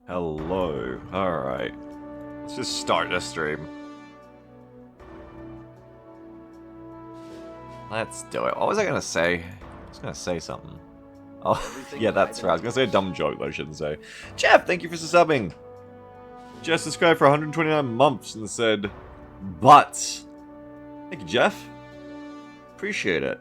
Hello. Alright. Let's just start the stream. Let's do it. What was I gonna say? I was gonna say something. Oh, yeah, that's right. I was gonna say a dumb joke, though I shouldn't say. Jeff, thank you for subbing! Jeff subscribed for 129 months and said, but. Thank you, Jeff. Appreciate it.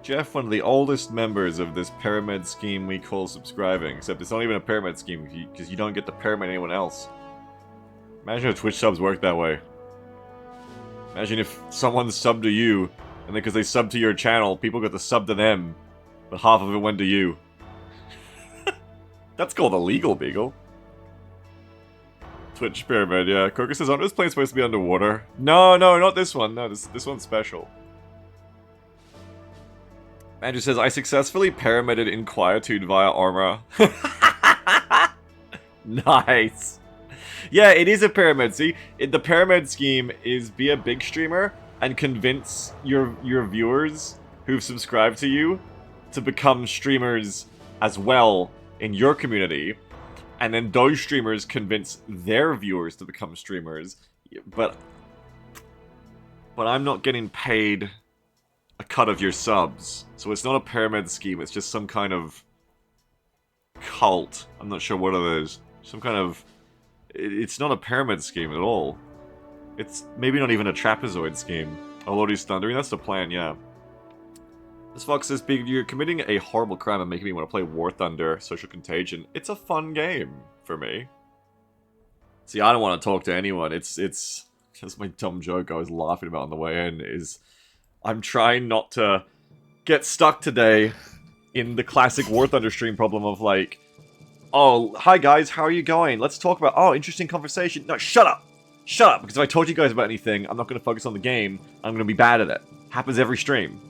Jeff, one of the oldest members of this pyramid scheme we call subscribing, except it's not even a pyramid scheme, because you don't get to pyramid anyone else. Imagine if Twitch subs work that way. Imagine if someone subbed to you, and then because they subbed to your channel, people got to sub to them, but half of it went to you. That's called a legal beagle. Twitch pyramid, yeah. Croker says, aren't this plane supposed to be underwater? No, not this one. No, this one's special. Andrew says, I successfully pyramided Inquietude via armor. Nice. Yeah, it is a pyramid. See, the pyramid scheme is be a big streamer and convince your viewers who've subscribed to you to become streamers as well in your community. And then those streamers convince their viewers to become streamers. But I'm not getting paid a cut of your subs. So it's not a pyramid scheme, it's just some kind of cult. I'm not sure what it is. Some kind of... It's not a pyramid scheme at all. It's maybe not even a trapezoid scheme. Oh Lord, he's thundering. That's the plan, yeah. This Fox says, you're committing a horrible crime and making me want to play War Thunder, Social Contagion. It's a fun game for me. See, I don't want to talk to anyone. It's just my dumb joke I was laughing about on the way in is I'm trying not to get stuck today in the classic War Thunder stream problem of like, oh, hi guys, how are you going? Let's talk about, oh, interesting conversation. No, shut up! Shut up! Because if I told you guys about anything, I'm not going to focus on the game, I'm going to be bad at it. Happens every stream.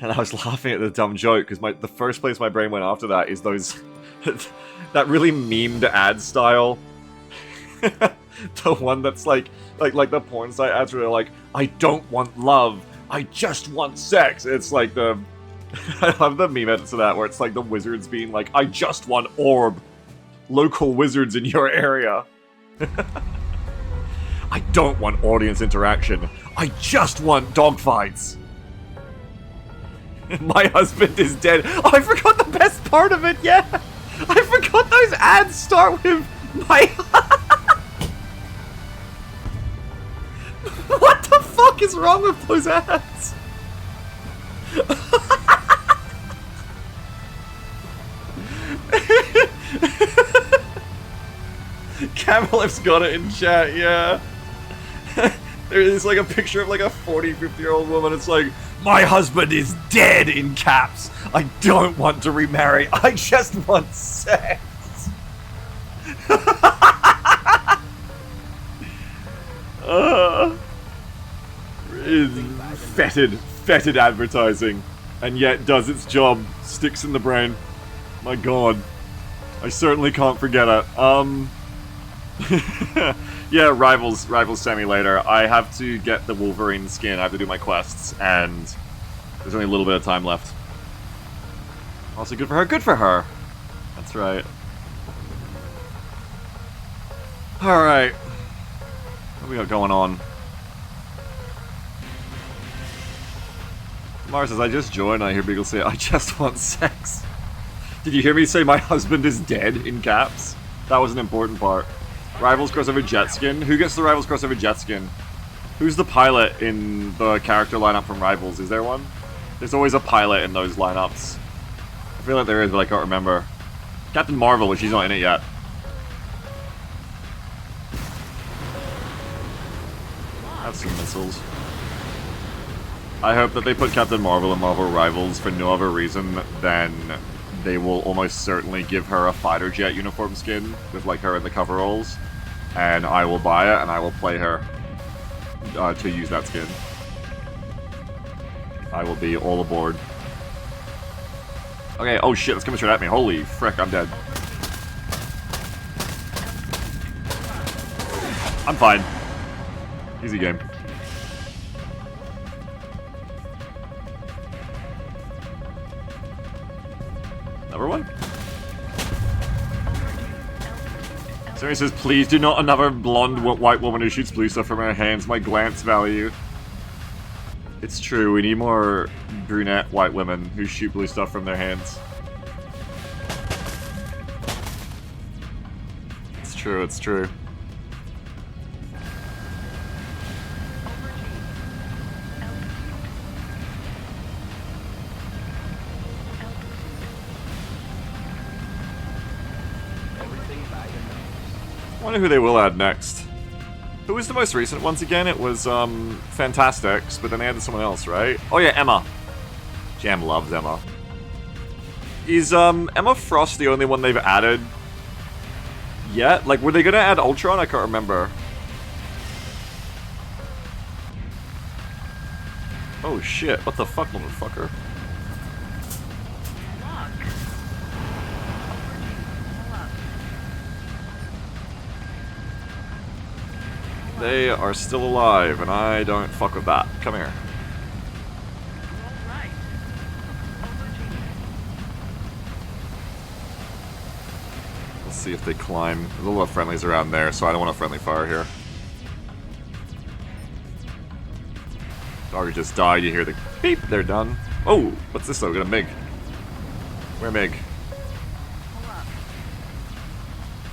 And I was laughing at the dumb joke, because the first place my brain went after that is those... that really memed ad style. The one that's like the porn site ads where they're like, I don't want love, I just want sex. It's like the... I love the meme edits of that, where it's like the wizards being like, I just want orb. Local wizards in your area. I don't want audience interaction. I just want dogfights. My husband is dead. Oh, I forgot the best part of it, yeah! I forgot those ads start with my... What the fuck is wrong with those ads? Camelif's got it in chat, yeah. There's like a picture of like a 40, 50-year-old woman. It's like, my husband is dead in caps. I don't want to remarry. I just want sex. Fetid advertising. And yet does its job. Sticks in the brain. My god. I certainly can't forget it. Yeah, Rivals sent me later. I have to get the Wolverine skin, I have to do my quests, and there's only a little bit of time left. Also, good for her, good for her! That's right. Alright. What we got going on? Mara says, I just joined, I hear Beagle say, I just want sex. Did you hear me say my husband is dead in caps? That was an important part. Rivals crossover jet skin? Who gets the Rivals crossover jet skin? Who's the pilot in the character lineup from Rivals? Is there one? There's always a pilot in those lineups. I feel like there is, but I can't remember. Captain Marvel, but she's not in it yet. Have some missiles. I hope that they put Captain Marvel in Marvel Rivals for no other reason than they will almost certainly give her a fighter jet uniform skin with like her in the coveralls, and I will buy it and I will play her to use that skin. I will be all aboard. Okay, oh shit, it's coming straight at me. Holy frick, I'm dead. I'm fine. Easy game. Number one? Somebody says, please do not another blonde white woman who shoots blue stuff from her hands. My glance value. It's true, we need more brunette white women who shoot blue stuff from their hands. It's true, it's true. I wonder who they will add next. Who was the most recent once again? It was, Fantastics, but then they added someone else, right? Oh yeah, Emma. Jam loves Emma. Is, Emma Frost the only one they've added yet? Like, were they gonna add Ultron? I can't remember. Oh shit, what the fuck, motherfucker? They are still alive, and I don't fuck with that. Come here. Let's see if they climb. There's a lot of friendlies around there, so I don't want a friendly fire here. Dog just died, you hear the beep, they're done. Oh, what's this though? We got a MiG. Where MiG?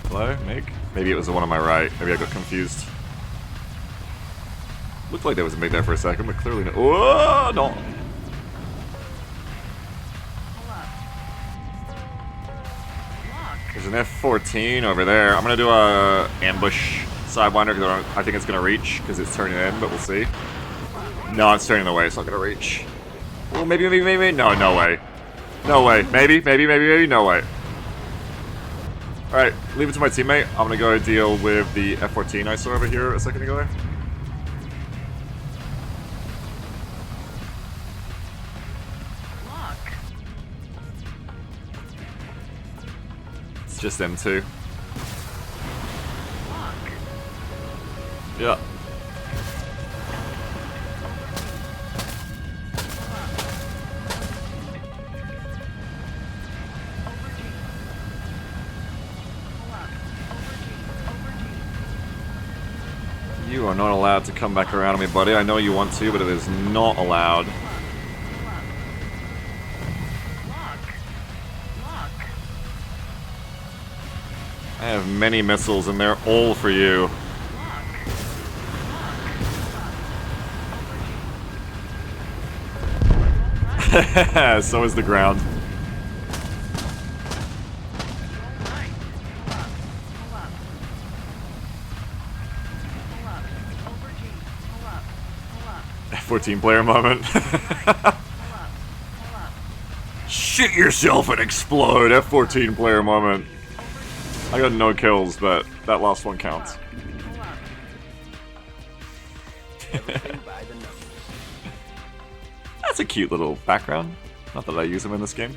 Hello, MiG? Maybe it was the one on my right. Maybe I got confused. Looked like there was a MiG there for a second, but clearly no. Oh, no! There's an F-14 over there. I'm gonna do a ambush Sidewinder because I think it's gonna reach because it's turning in, but we'll see. No, it's turning away. It's not gonna reach. Well, maybe. No, no way. No way. Maybe. No way. All right, leave it to my teammate. I'm gonna go deal with the F-14 I saw over here a second ago there. Just them two. Yeah. You are not allowed to come back around on me, buddy. I know you want to, but it is not allowed. I have many missiles, and they're all for you. So is the ground. F-14 player moment. Shit yourself and explode. F-14 player moment. I got no kills, but that last one counts. That's a cute little background. Not that I use them in this game.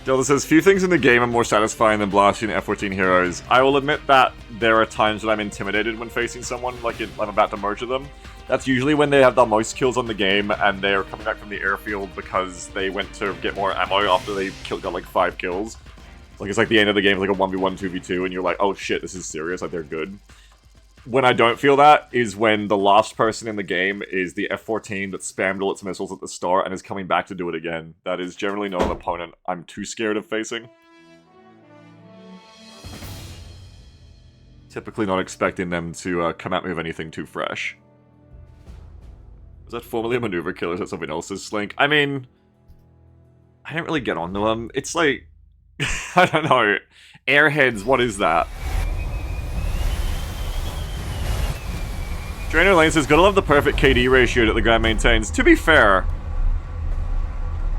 Delta says, few things in the game are more satisfying than blasting F-14 heroes. I will admit that there are times that I'm intimidated when facing someone, like I'm about to murder them. That's usually when they have the most kills on the game and they're coming back from the airfield because they went to get more ammo after they got like 5 kills. Like it's like the end of the game is like a 1v1, 2v2 and you're like, oh shit, this is serious, like they're good. When I don't feel that is when the last person in the game is the F-14 that spammed all its missiles at the start and is coming back to do it again. That is generally not an opponent I'm too scared of facing. Typically not expecting them to come at me with anything too fresh. Was that formerly a maneuver killer? Is that something else's Slink? I mean, I didn't really get onto them. It's like, I don't know. Airheads, what is that? Trainer Lane says, gotta love the perfect KD ratio that the ground maintains. To be fair,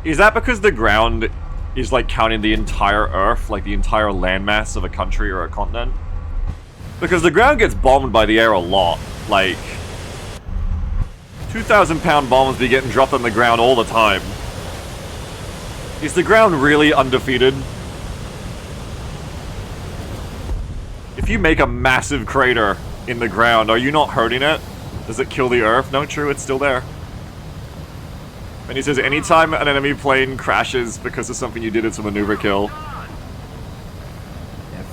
is that because the ground is like counting the entire Earth, like the entire landmass of a country or a continent? Because the ground gets bombed by the air a lot. Like, 2,000-pound bombs be getting dropped on the ground all the time. Is the ground really undefeated? If you make a massive crater in the ground, are you not hurting it? Does it kill the Earth? No, true, it's still there. And he says, anytime an enemy plane crashes because of something you did, it's a maneuver kill.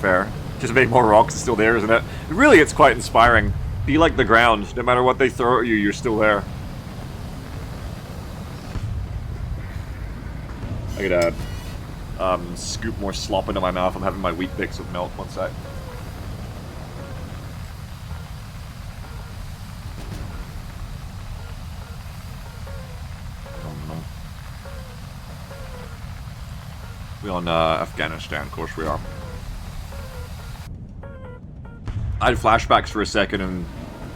fair. Just make more rocks, it's still there, isn't it? Really, it's quite inspiring. Be like the ground. No matter what they throw at you, you're still there. I gotta scoop more slop into my mouth. I'm having my wheat bix with milk. One sec. We're on Afghanistan, of course we are. I had flashbacks for a second and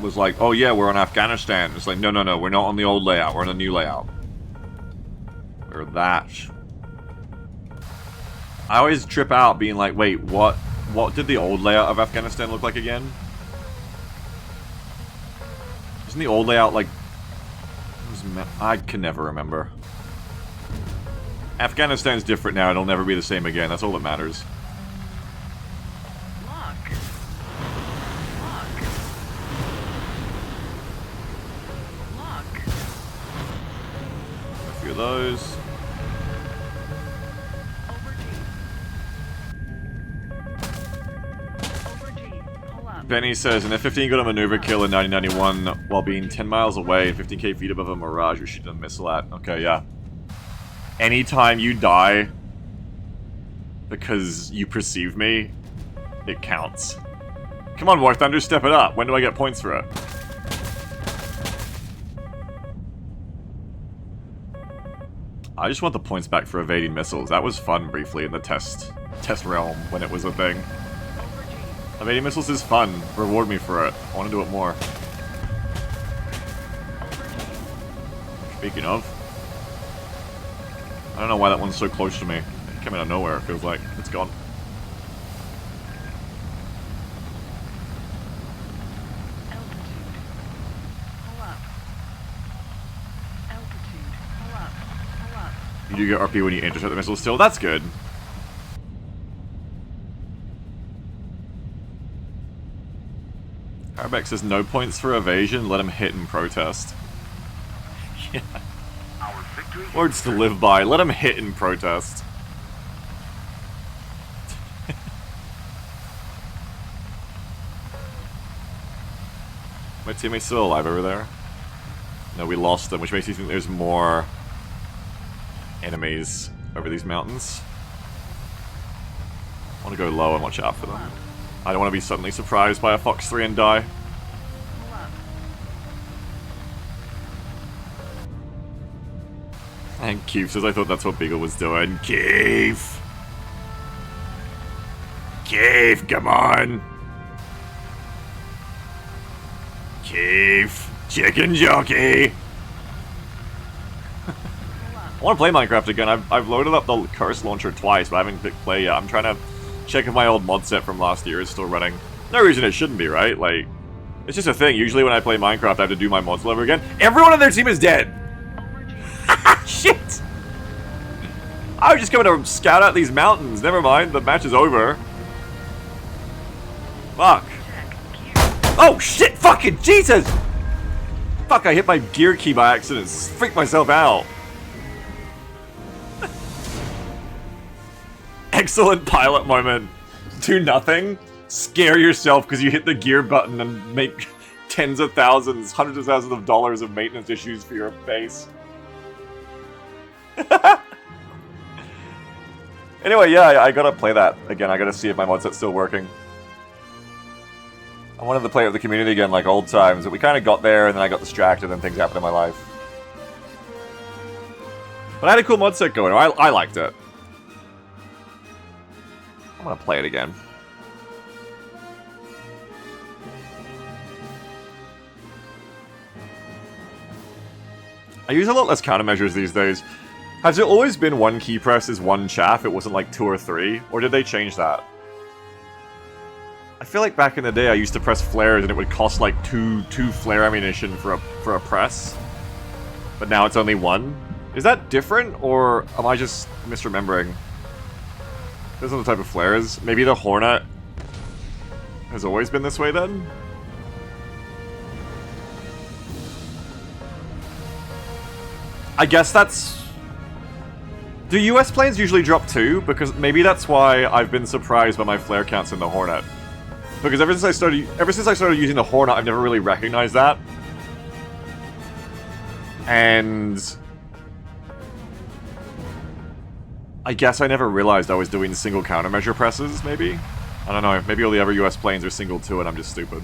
was like, oh yeah, we're on Afghanistan. It's like, no, no, no, we're not on the old layout, we're on a new layout. We're that. I always trip out being like, wait, what did the old layout of Afghanistan look like again? Isn't the old layout like... I can never remember. Afghanistan's different now, it'll never be the same again, that's all that matters. A few of those. Benny says, in a 15 got a maneuver kill in 1991 while being 10 miles away and 15k feet above a mirage you're shooting a missile at. Okay, yeah. Anytime you die because you perceive me, it counts. Come on, War Thunder, step it up. When do I get points for it? I just want the points back for evading missiles. That was fun briefly in the test realm when it was a thing. Evading missiles is fun. Reward me for it. I want to do it more. Speaking of, I don't know why that one's so close to me. It came out of nowhere, it feels like. It's gone. You do get RP when you intercept the missile still. That's good. Arabex says no points for evasion, let him hit and protest. Yeah. Words to live by, let him hit and protest. My teammate's still alive over there? No, we lost them, which makes me think there's more enemies over these mountains. I want to go low and watch out for them. I don't want to be suddenly surprised by a Fox 3 and die. And Keith says, I thought that's what Beagle was doing. Keith! Keith, come on! Keith! Chicken jockey! I want to play Minecraft again. I've loaded up the Curse Launcher twice, but I haven't clicked play yet. I'm trying to check if my old mod set from last year is still running. No reason it shouldn't be, right? Like, it's just a thing. Usually when I play Minecraft, I have to do my mods all over again. Everyone on their team is dead! Shit! I was just coming to scout out these mountains. Never mind, the match is over. Fuck. Oh shit! Fucking Jesus! Fuck, I hit my gear key by accident. Freaked myself out. Excellent pilot moment. Do nothing. Scare yourself because you hit the gear button and make tens of thousands, hundreds of thousands of dollars of maintenance issues for your base. Anyway, yeah, I gotta play that again. I gotta see if my mod set's still working. I wanted to play it with the community again like old times, but we kind of got there and then I got distracted and things happened in my life. But I had a cool mod set going. I liked it. I'm gonna play it again. I use a lot less countermeasures these days. Has it always been one key press is one chaff? It wasn't like 2 or 3? Or did they change that? I feel like back in the day I used to press flares and it would cost like two flare ammunition for a press. But now it's only 1? Is that different, or am I just misremembering? Those are the type of flares. Maybe the Hornet has always been this way then? I guess that's Do US planes usually drop 2? Because maybe that's why I've been surprised by my flare counts in the Hornet. Because ever since I started using the Hornet, I've never really recognized that. And I guess I never realized I was doing single countermeasure presses, maybe? I don't know, maybe all the other US planes are single 2 and I'm just stupid.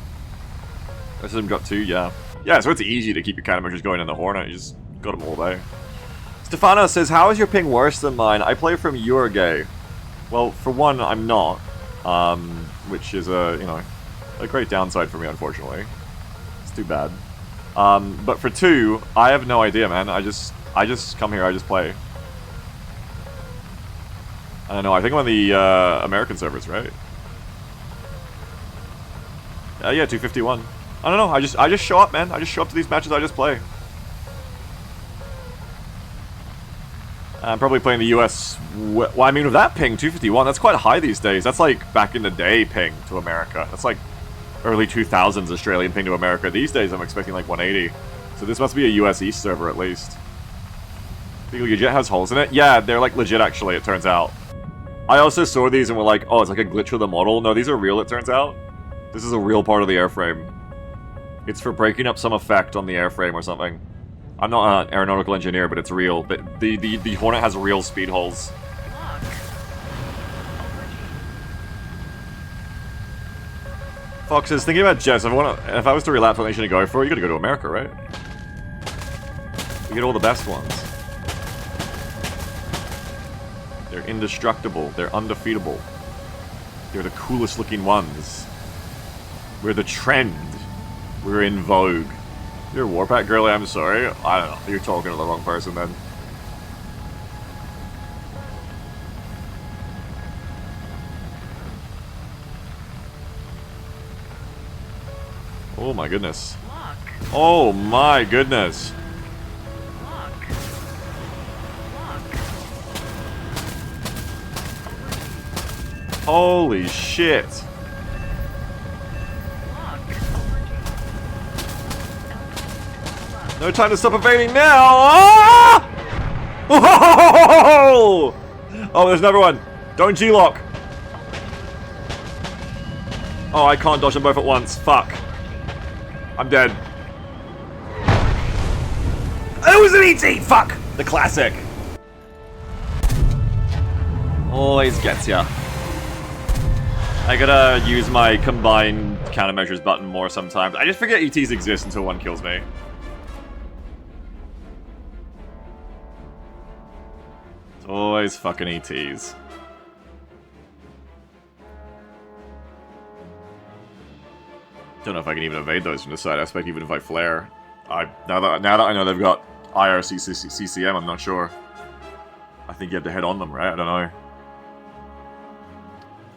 Most of them got 2, yeah. Yeah, so it's easy to keep your countermeasures going in the Hornet, you just got them all day. Stefano says, how is your ping worse than mine? I play from Uruguay. Well, for one, I'm not. Which is you know, a great downside for me, unfortunately. It's too bad. But for 2, I have no idea, man. I just come here, I just play. I don't know, I think I'm on the American servers, right? Yeah, 251. I don't know, I just show up, man. I just show up to these matches, I just play. I'm probably playing the US... Well, I mean, with that ping, 251, that's quite high these days. That's like back in the day ping to America. That's like early 2000s Australian ping to America. These days, I'm expecting like 180. So this must be a US East server, at least. Beagle Jet has holes in it? Yeah, they're like legit, actually, it turns out. I also saw these and were like, oh, it's like a glitch with the model. No, these are real, it turns out. This is a real part of the airframe. It's for breaking up some effect on the airframe or something. I'm not an aeronautical engineer, but it's real. But the Hornet has real speed holes. Fox is thinking about jets. If I was to relapse what nation to go for, you gotta go to America, right? You get all the best ones. They're indestructible. They're undefeatable. They're the coolest looking ones. We're the trend. We're in vogue. You're a Warpack girly, I'm sorry. I don't know. You're talking to the wrong person then. Oh my goodness. Look. Oh my goodness. Look. Look. Holy shit. No time to stop evading now! Ah! Oh! Oh, there's another one. Don't G-lock. Oh, I can't dodge them both at once. Fuck. I'm dead. It was an ET! Fuck! The classic. Always gets ya. I gotta use my combined countermeasures button more sometimes. I just forget ETs exist until one kills me. It's always fucking ETs. Don't know if I can even evade those from the side aspect, even if I flare. Now that I know they've got IRCCM, I'm not sure. I think you have to head on them, right? I don't know.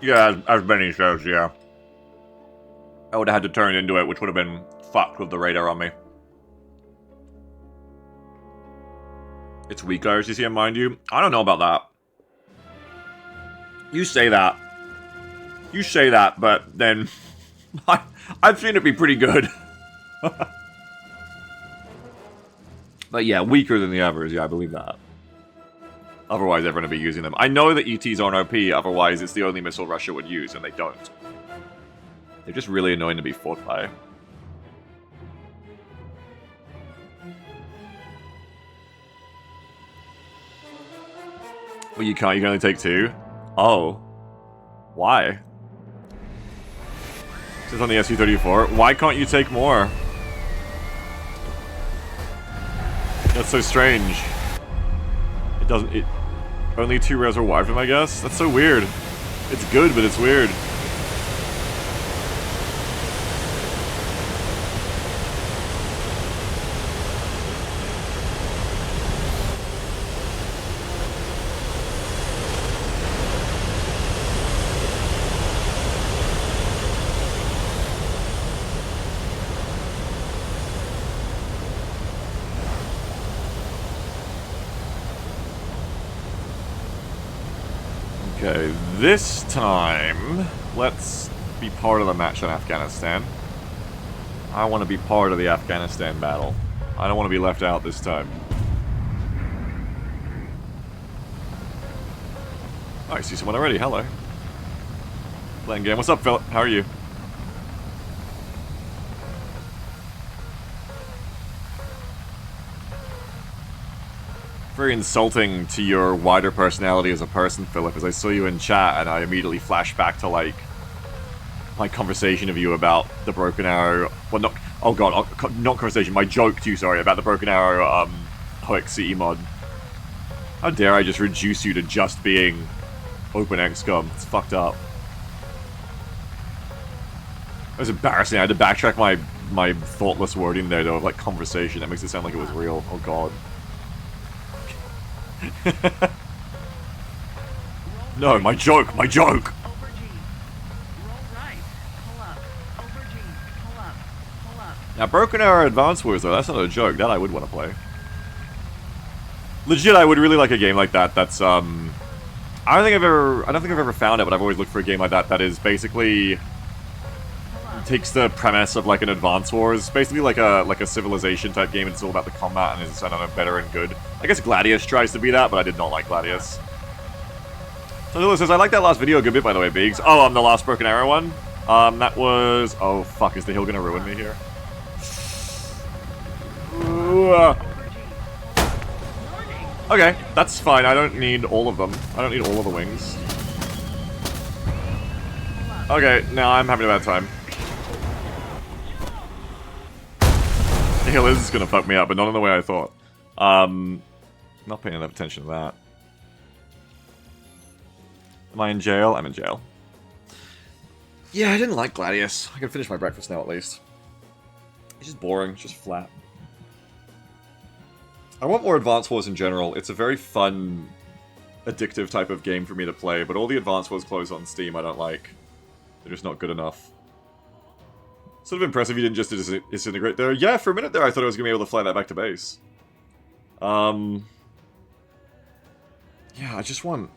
Yeah, as Benny says, yeah. I would have had to turn into it, which would have been fucked with the radar on me. It's weak IRCCM, mind you. I don't know about that. You say that. You say that, but then... I've seen it be pretty good. But yeah, weaker than the others, yeah, I believe that. Otherwise, everyone would be using them. I know that ETs aren't OP, otherwise it's the only missile Russia would use, and they don't. They're just really annoying to be fought by. Well, you can't, you can only take 2? Oh. Why? It's on the Su-34. Why can't you take more? That's so strange. It doesn't... Only 2 rares are wide from, I guess? That's so weird. It's good, but it's weird. Okay, this time, let's be part of the match in Afghanistan. I want to be part of the Afghanistan battle. I don't want to be left out this time. Oh, I see someone already. Hello. Playing game. What's up, Philip? How are you? Very insulting to your wider personality as a person, Philip, as I saw you in chat and I immediately flashed back to, like, my conversation of you about the Broken Arrow... Well, not... Oh god, not conversation, my joke to you, sorry, about the Broken Arrow, A-18C mod. How dare I just reduce you to just being open XCOM? It's fucked up. It was embarrassing. I had to backtrack my thoughtless wording there, though, of, like, conversation. That makes it sound like it was real. Oh god. No, my joke! My joke! Now, Broken Arrow Advance Wars, though, that's not a joke. That I would want to play. Legit, I would really like a game like that. That's I don't think I've ever found it, but I've always looked for a game like that. That is basically takes the premise of like an Advance Wars, basically like a Civilization type game. It's all about the combat and is, I don't know, better and good. I guess Gladius tries to be that, but I did not like Gladius. So Lila says, I like that last video a good bit, by the way, Biggs. Oh, the last Broken Arrow one. That was... Oh, fuck, is the hill gonna ruin me here? Okay, that's fine. I don't need all of them. I don't need all of the wings. Okay, now I'm having a bad time. The hill is gonna fuck me up, but not in the way I thought. Not paying enough attention to that. Am I in jail? I'm in jail. Yeah, I didn't like Gladius. I can finish my breakfast now, at least. It's just boring. It's just flat. I want more Advance Wars in general. It's a very fun, addictive type of game for me to play, but all the Advance Wars clothes on Steam I don't like. They're just not good enough. Sort of impressive you didn't just disintegrate there. Yeah, for a minute there I thought I was going to be able to fly that back to base. Yeah, I just want...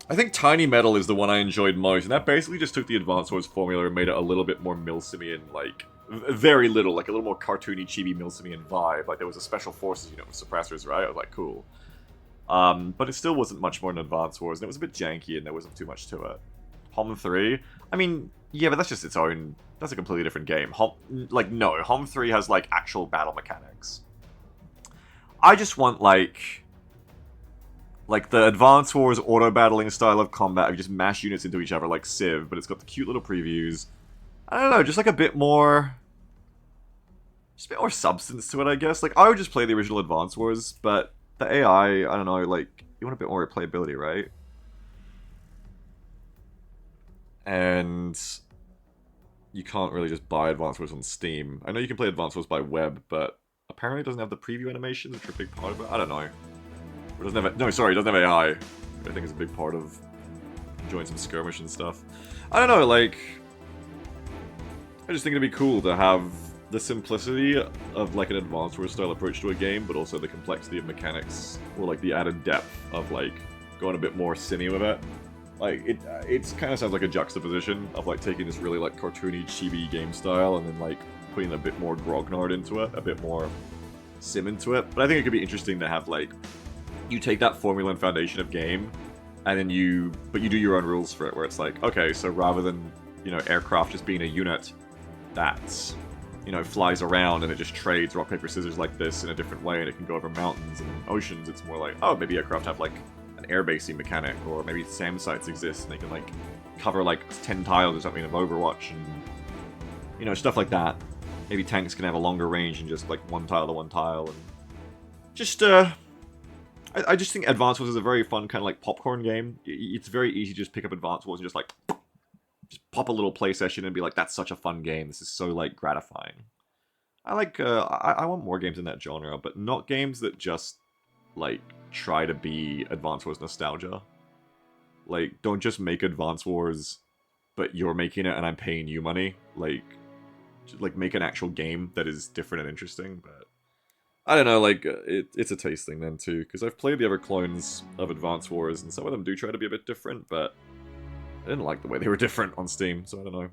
I think Tiny Metal is the one I enjoyed most, and that basically just took the Advance Wars formula and made it a little bit more Milsimian, like... Very little, like a little more cartoony, chibi Milsimian vibe. Like there was a Special Forces unit with suppressors, right? I was like, cool. But it still wasn't much more than Advance Wars, and it was a bit janky, and there wasn't too much to it. HOM 3? I mean, yeah, but that's just its own... That's a completely different game. No, HOM 3 has, like, actual battle mechanics. I just want, like the Advance Wars auto-battling style of combat. You just mash units into each other like Civ, but it's got the cute little previews. I don't know, just like a bit more... Just a bit more substance to it, I guess. Like, I would just play the original Advance Wars, but the AI, I don't know, like, you want a bit more replayability, right? And you can't really just buy Advance Wars on Steam. I know you can play Advance Wars by web, but apparently it doesn't have the preview animation, which are a big part of it. I don't know. It doesn't have... No, sorry, it doesn't have AI. I think it's a big part of enjoying some skirmish and stuff. I don't know, like... I just think it'd be cool to have the simplicity of, like, an Advance Wars style approach to a game, but also the complexity of mechanics, or, like, the added depth of, like, going a bit more cine with it. Like, it kind of sounds like a juxtaposition of, like, taking this really, like, cartoony, chibi game style and then, like, putting a bit more grognard into it, a bit more sim into it. But I think it could be interesting to have, like, you take that formula and foundation of game, and then you do your own rules for it, where it's like, okay, so rather than, you know, aircraft just being a unit that's, you know, flies around and it just trades rock, paper, scissors like this in a different way, and it can go over mountains and oceans, it's more like, oh, maybe aircraft have, like, an airbasing mechanic, or maybe SAM sites exist and they can, like, cover, like, 10 tiles or something of Overwatch, and, you know, stuff like that. Maybe tanks can have a longer range than just, like, one tile to one tile, and just, I just think Advance Wars is a very fun kind of, like, popcorn game. It's very easy to just pick up Advance Wars and just, like, just pop a little play session and be like, that's such a fun game. This is so, like, gratifying. I like, I want more games in that genre, but not games that just, like, try to be Advance Wars nostalgia. Like, don't just make Advance Wars, but you're making it and I'm paying you money. Like, just, like, make an actual game that is different and interesting, but... I don't know, like, it's a taste thing then, too, because I've played the other clones of Advance Wars, and some of them do try to be a bit different, but I didn't like the way they were different on Steam, so I don't know.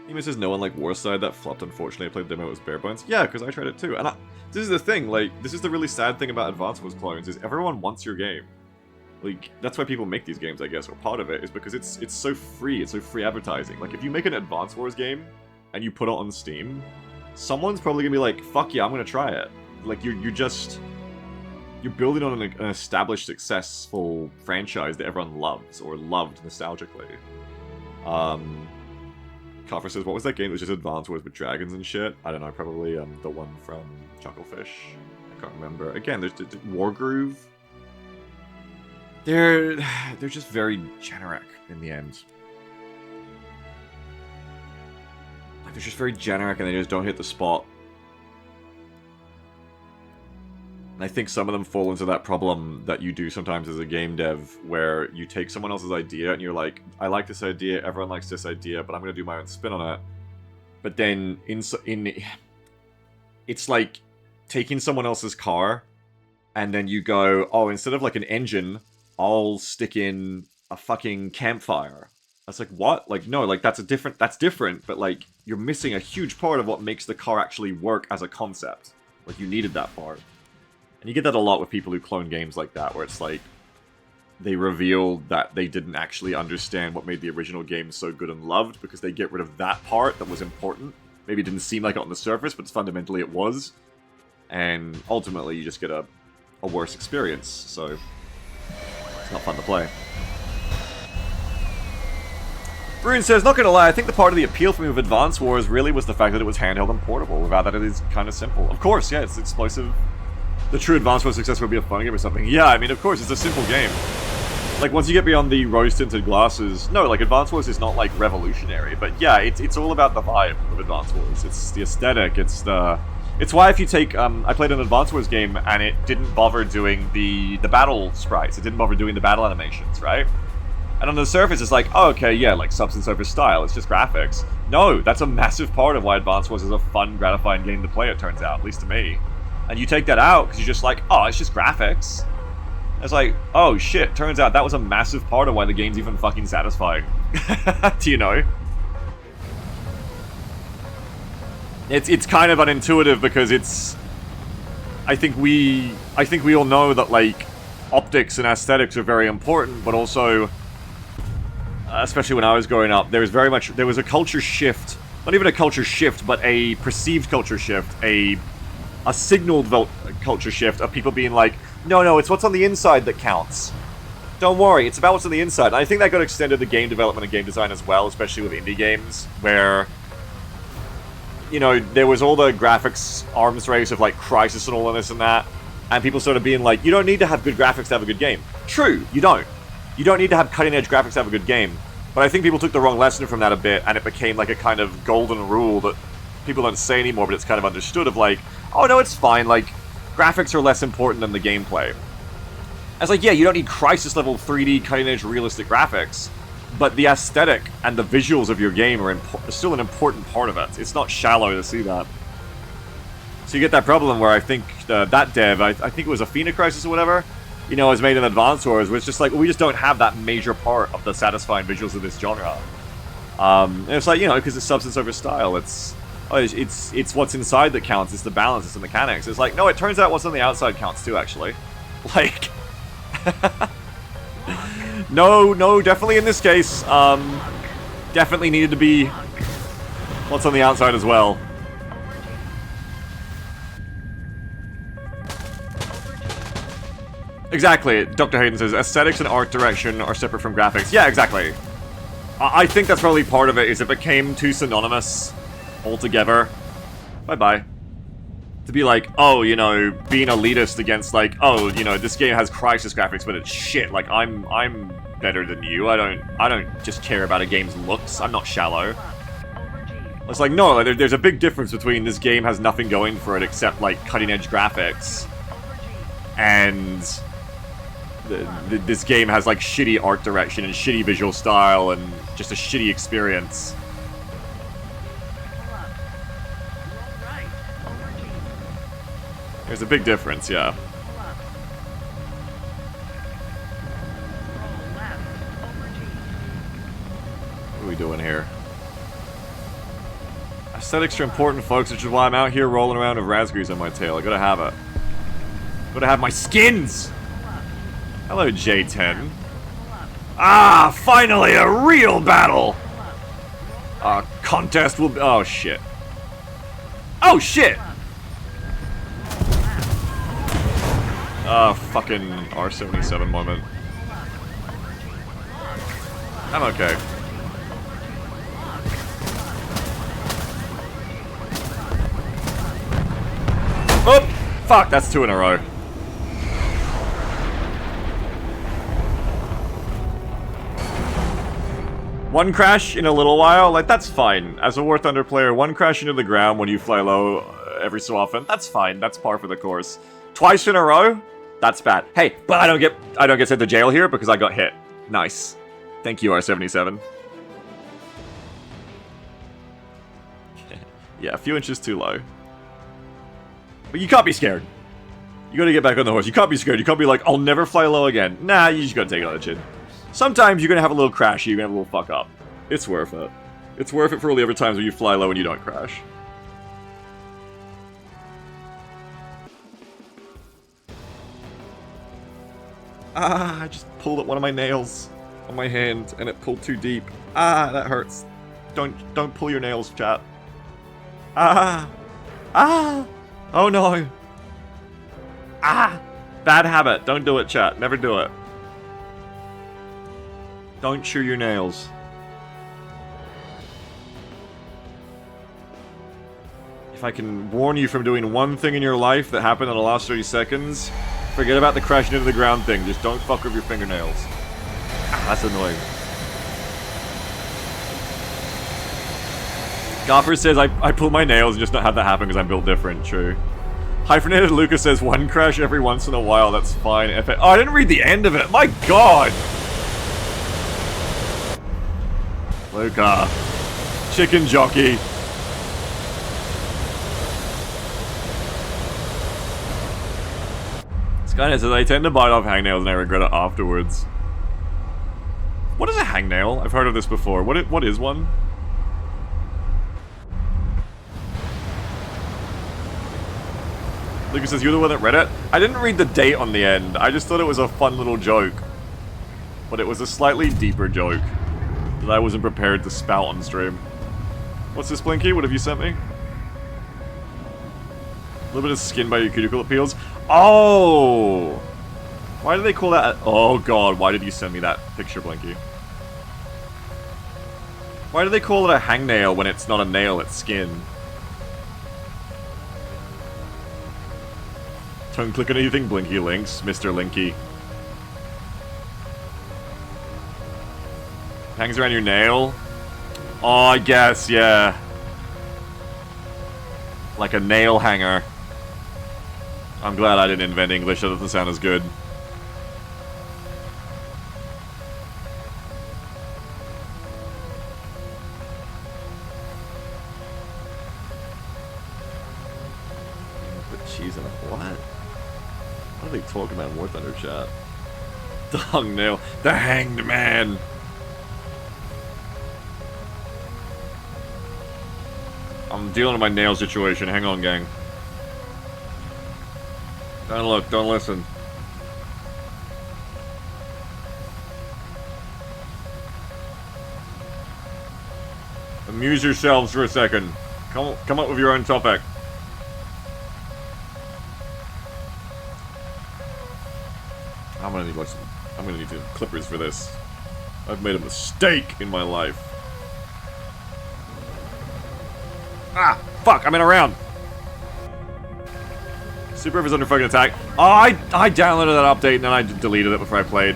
Ema says no one like Warside, that flopped, unfortunately. I played the demo, it was bare bones. Yeah, because I tried it too, and this is the thing, like, this is the really sad thing about Advance Wars clones, is everyone wants your game. Like, that's why people make these games, I guess, or part of it, is because it's so free, it's so free advertising. Like, if you make an Advance Wars game, and you put it on Steam, someone's probably gonna be like, fuck yeah, I'm gonna try it. Like, you're building on an established, successful franchise that everyone loves, or loved nostalgically. Kafra says, what was that game that was just Advance Wars with dragons and shit? I don't know, probably the one from Chucklefish. I can't remember. Again, there's Wargroove. They're just very generic in the end. Like, they're just very generic and they just don't hit the spot. And I think some of them fall into that problem that you do sometimes as a game dev, where you take someone else's idea and you're like, I like this idea, everyone likes this idea, but I'm going to do my own spin on it. But then, it's like taking someone else's car, and then you go, oh, instead of like an engine, I'll stick in a fucking campfire. I was like, what? Like, no, like, that's different, but like, you're missing a huge part of what makes the car actually work as a concept. Like, you needed that part. And you get that a lot with people who clone games like that, where it's like, they reveal that they didn't actually understand what made the original game so good and loved, because they get rid of that part that was important. Maybe it didn't seem like it on the surface, but fundamentally it was. And ultimately, you just get a worse experience, so it's not fun to play. Bruin says, not gonna lie, I think the part of the appeal for me with Advance Wars really was the fact that it was handheld and portable. Without that, it is kind of simple. Of course, yeah, it's explosive. The true Advance Wars success would be a fun game or something. Yeah, I mean, of course, it's a simple game. Like, once you get beyond the rose-tinted glasses... No, like, Advance Wars is not, like, revolutionary. But yeah, it's all about the vibe of Advance Wars. It's the aesthetic, it's the... It's why if you take... I played an Advance Wars game, and it didn't bother doing the battle sprites. It didn't bother doing the battle animations, right? And on the surface, it's like, oh, okay, yeah, like, substance over style. It's just graphics. No, that's a massive part of why Advance Wars is a fun, gratifying game to play, it turns out. At least to me. And you take that out, because you're just like, oh, it's just graphics. It's like, oh shit, turns out that was a massive part of why the game's even fucking satisfying. Do you know? It's kind of unintuitive because it's... I think we all know that, like, optics and aesthetics are very important, but also, especially when I was growing up, there was a culture shift. Not even a culture shift, but a perceived culture shift, a signaled culture shift of people being like, no, it's what's on the inside that counts. Don't worry, it's about what's on the inside. And I think that got extended to game development and game design as well, especially with indie games, where, you know, there was all the graphics arms race of, like, Crysis and all of this and that, and people started being like, you don't need to have good graphics to have a good game. True, you don't. You don't need to have cutting-edge graphics to have a good game. But I think people took the wrong lesson from that a bit, and it became, like, a kind of golden rule that people don't say anymore, but it's kind of understood of, like, oh, no, it's fine, like, graphics are less important than the gameplay. It's like, yeah, you don't need Crysis level 3D cutting-edge realistic graphics, but the aesthetic and the visuals of your game are still an important part of it. It's not shallow to see that. So you get that problem where I think that dev, I think it was a Phoenix Crysis or whatever, you know, has made an Advance Wars, where it's just like, well, we just don't have that major part of the satisfying visuals of this genre. And it's like, you know, because it's substance over style, it's what's inside that counts, it's the balance, it's the mechanics. It's like, no, it turns out what's on the outside counts too, actually. Like... No, definitely in this case, definitely needed to be what's on the outside as well. Exactly, Dr. Hayden says, aesthetics and art direction are separate from graphics. Yeah, exactly. I think that's probably part of it, is it became too synonymous altogether. Bye-bye. To be like, oh, you know, being elitist against, like, oh, you know, this game has Crysis graphics, but it's shit. Like, I'm better than you. I don't just care about a game's looks. I'm not shallow. It's like, no, like, there's a big difference between this game has nothing going for it except, like, cutting-edge graphics, and this game has, like, shitty art direction and shitty visual style and just a shitty experience. There's a big difference, yeah. What are we doing here? Aesthetics are important, folks, which is why I'm out here rolling around with raspberries on my tail. I gotta have it. Gotta have my skins! Hello, J10. Ah, finally a real battle! Contest will be... Oh, shit. Oh, shit! Fucking R77 moment. I'm okay. Oh! Fuck, that's 2 in a row. One crash in a little while, like, that's fine. As a War Thunder player, one crash into the ground when you fly low every so often, that's fine. That's par for the course. Twice in a row? That's bad. Hey, but I don't get sent to jail here because I got hit. Nice. Thank you, R77. Yeah, a few inches too low. But you can't be scared. You gotta get back on the horse. You can't be scared. You can't be like, I'll never fly low again. Nah, you just gotta take it on the chin. Sometimes you're gonna have a little crash, you're gonna have a little fuck up. It's worth it. It's worth it for all the other times when you fly low and you don't crash. Ah, I just pulled at one of my nails on my hand and it pulled too deep. Ah, that hurts. Don't pull your nails, chat. Ah! Ah! Oh no! Ah! Bad habit. Don't do it, chat. Never do it. Don't chew your nails. If I can warn you from doing one thing in your life that happened in the last 30 seconds, forget about the crashing into the ground thing. Just don't fuck with your fingernails. Ah, that's annoying. Gopper says, I pull my nails and just not have that happen because I'm built different. True. Hyphenated Lucas says, one crash every once in a while. That's fine. Oh, I didn't read the end of it. My god! Luca. Chicken jockey. Skynet says, I tend to bite off hangnails and I regret it afterwards. What is a hangnail? I've heard of this before. What is one? Lucas says, you're the one that read it? I didn't read the date on the end. I just thought it was a fun little joke. But it was a slightly deeper joke that I wasn't prepared to spout on stream. What's this, Blinky? What have you sent me? A little bit of skin by your cuticle appeals. Oh! Why do they call that? Oh god, why did you send me that picture, Blinky? Why do they call it a hangnail when it's not a nail, it's skin? Don't click on anything, Blinky links, Mr. Linky. Hangs around your nail? Oh, I guess, yeah. Like a nail hanger. I'm glad I didn't invent English, that doesn't sound as good. Put cheese in it. What? What are they talking about in War Thunder chat? The hung nail. The hanged man! I'm dealing with my nail situation. Hang on, gang. Don't look, don't listen. Amuse yourselves for a second. Come up with your own topic. I'm gonna need clippers for this. I've made a mistake in my life. Ah, fuck, I'm in a round. Super River's under fucking attack. Oh, I downloaded that update and then I deleted it before I played.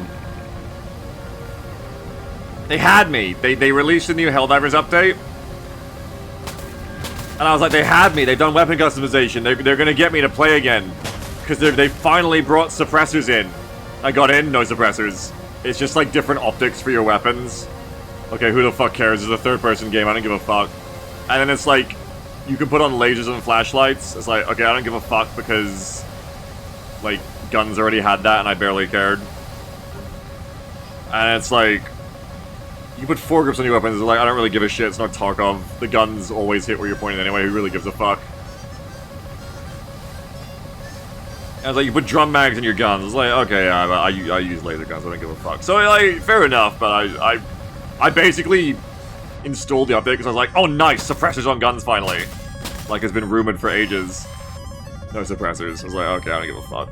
They had me. They released a new Helldivers update. And I was like, they had me. They've done weapon customization. They're gonna get me to play again. Because they finally brought suppressors in. I got in, no suppressors. It's just like different optics for your weapons. Okay, who the fuck cares? It's a third-person game. I don't give a fuck. And then it's like, you can put on lasers and flashlights. It's like, okay, I don't give a fuck because, like, guns already had that and I barely cared. And it's like, you put foregrips on your weapons. It's like, I don't really give a shit. It's not Tarkov. The guns always hit where you're pointing anyway. Who really gives a fuck? I was like, you put drum mags in your guns. It's like, okay, yeah, I use laser guns. I don't give a fuck. So, like, fair enough, but I basically installed the update because I was like, oh, nice, suppressors on guns finally. Like, it's been rumored for ages. No suppressors. I was like, okay, I don't give a fuck.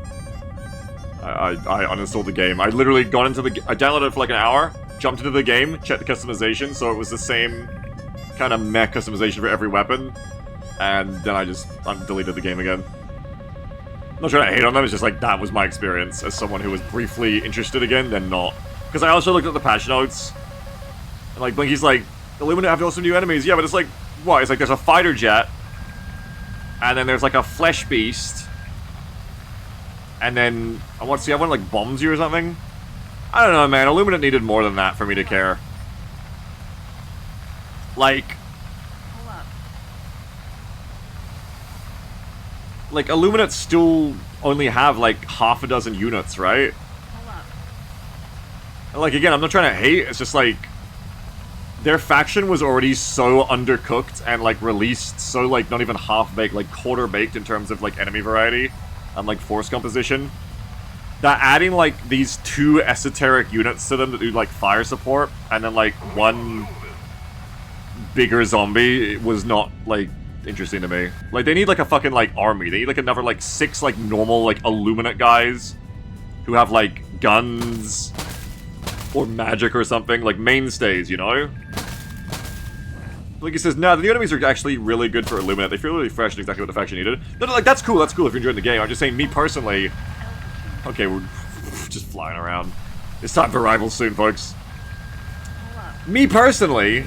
I uninstalled the game. I literally got into the... I downloaded it for like an hour, jumped into the game, checked the customization, so it was the same kind of mech customization for every weapon, and then I deleted the game again. I'm not trying to hate on them, it's just like, that was my experience as someone who was briefly interested again, then not. Because I also looked at the patch notes, and like, Blinky's like, Illuminate have some new enemies, yeah, but it's like, what? It's like, there's a fighter jet, and then there's like a flesh beast, and then, I want to see, I want like bombs you or something? I don't know, man, Illuminate needed more than that for me to care. Like... Like, Illuminate still only have, like, half a dozen units, right? And, like, again, I'm not trying to hate, it's just, like... Their faction was already so undercooked and, like, released so, like, not even half-baked, like, quarter-baked in terms of, like, enemy variety and, like, force composition. That adding, like, these 2 esoteric units to them that do, like, fire support, and then, like, 1 bigger zombie was not, like... interesting to me. Like, they need, like, a fucking, like, army. They need, like, another, like, 6, like, normal, like, Illuminate guys who have, like, guns or magic or something. Like, mainstays, you know? Like, he says, no, the new enemies are actually really good for Illuminate. They feel really fresh and exactly what the faction needed. No, like, that's cool if you're enjoying the game. I'm just saying, me personally... Okay, we're just flying around. It's time for rivals soon, folks. Me personally...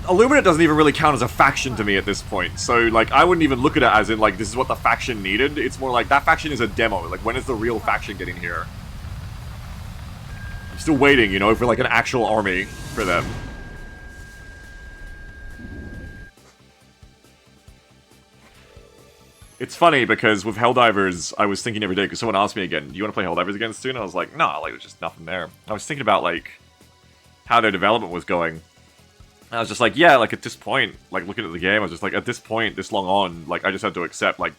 Illuminate doesn't even really count as a faction to me at this point, so, like, I wouldn't even look at it as in, like, this is what the faction needed. It's more like, that faction is a demo. Like, when is the real faction getting here? I'm still waiting, you know, for, like, an actual army for them. It's funny, because with Helldivers, I was thinking every day, because someone asked me again, do you want to play Helldivers again soon? I was like, nah, like, there's just nothing there. I was thinking about, like, how their development was going. And I was just like, yeah, like, at this point, like, looking at the game, I was just like, at this point, this long on, like, I just had to accept, like,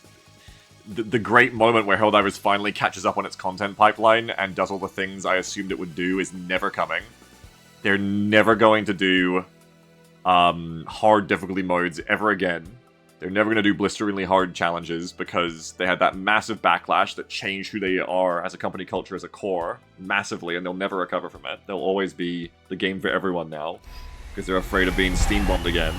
the great moment where Helldivers finally catches up on its content pipeline and does all the things I assumed it would do is never coming. They're never going to do hard difficulty modes ever again. They're never going to do blisteringly hard challenges because they had that massive backlash that changed who they are as a company culture as a core massively, and they'll never recover from it. They'll always be the game for everyone now. Because they're afraid of being steam-bombed again.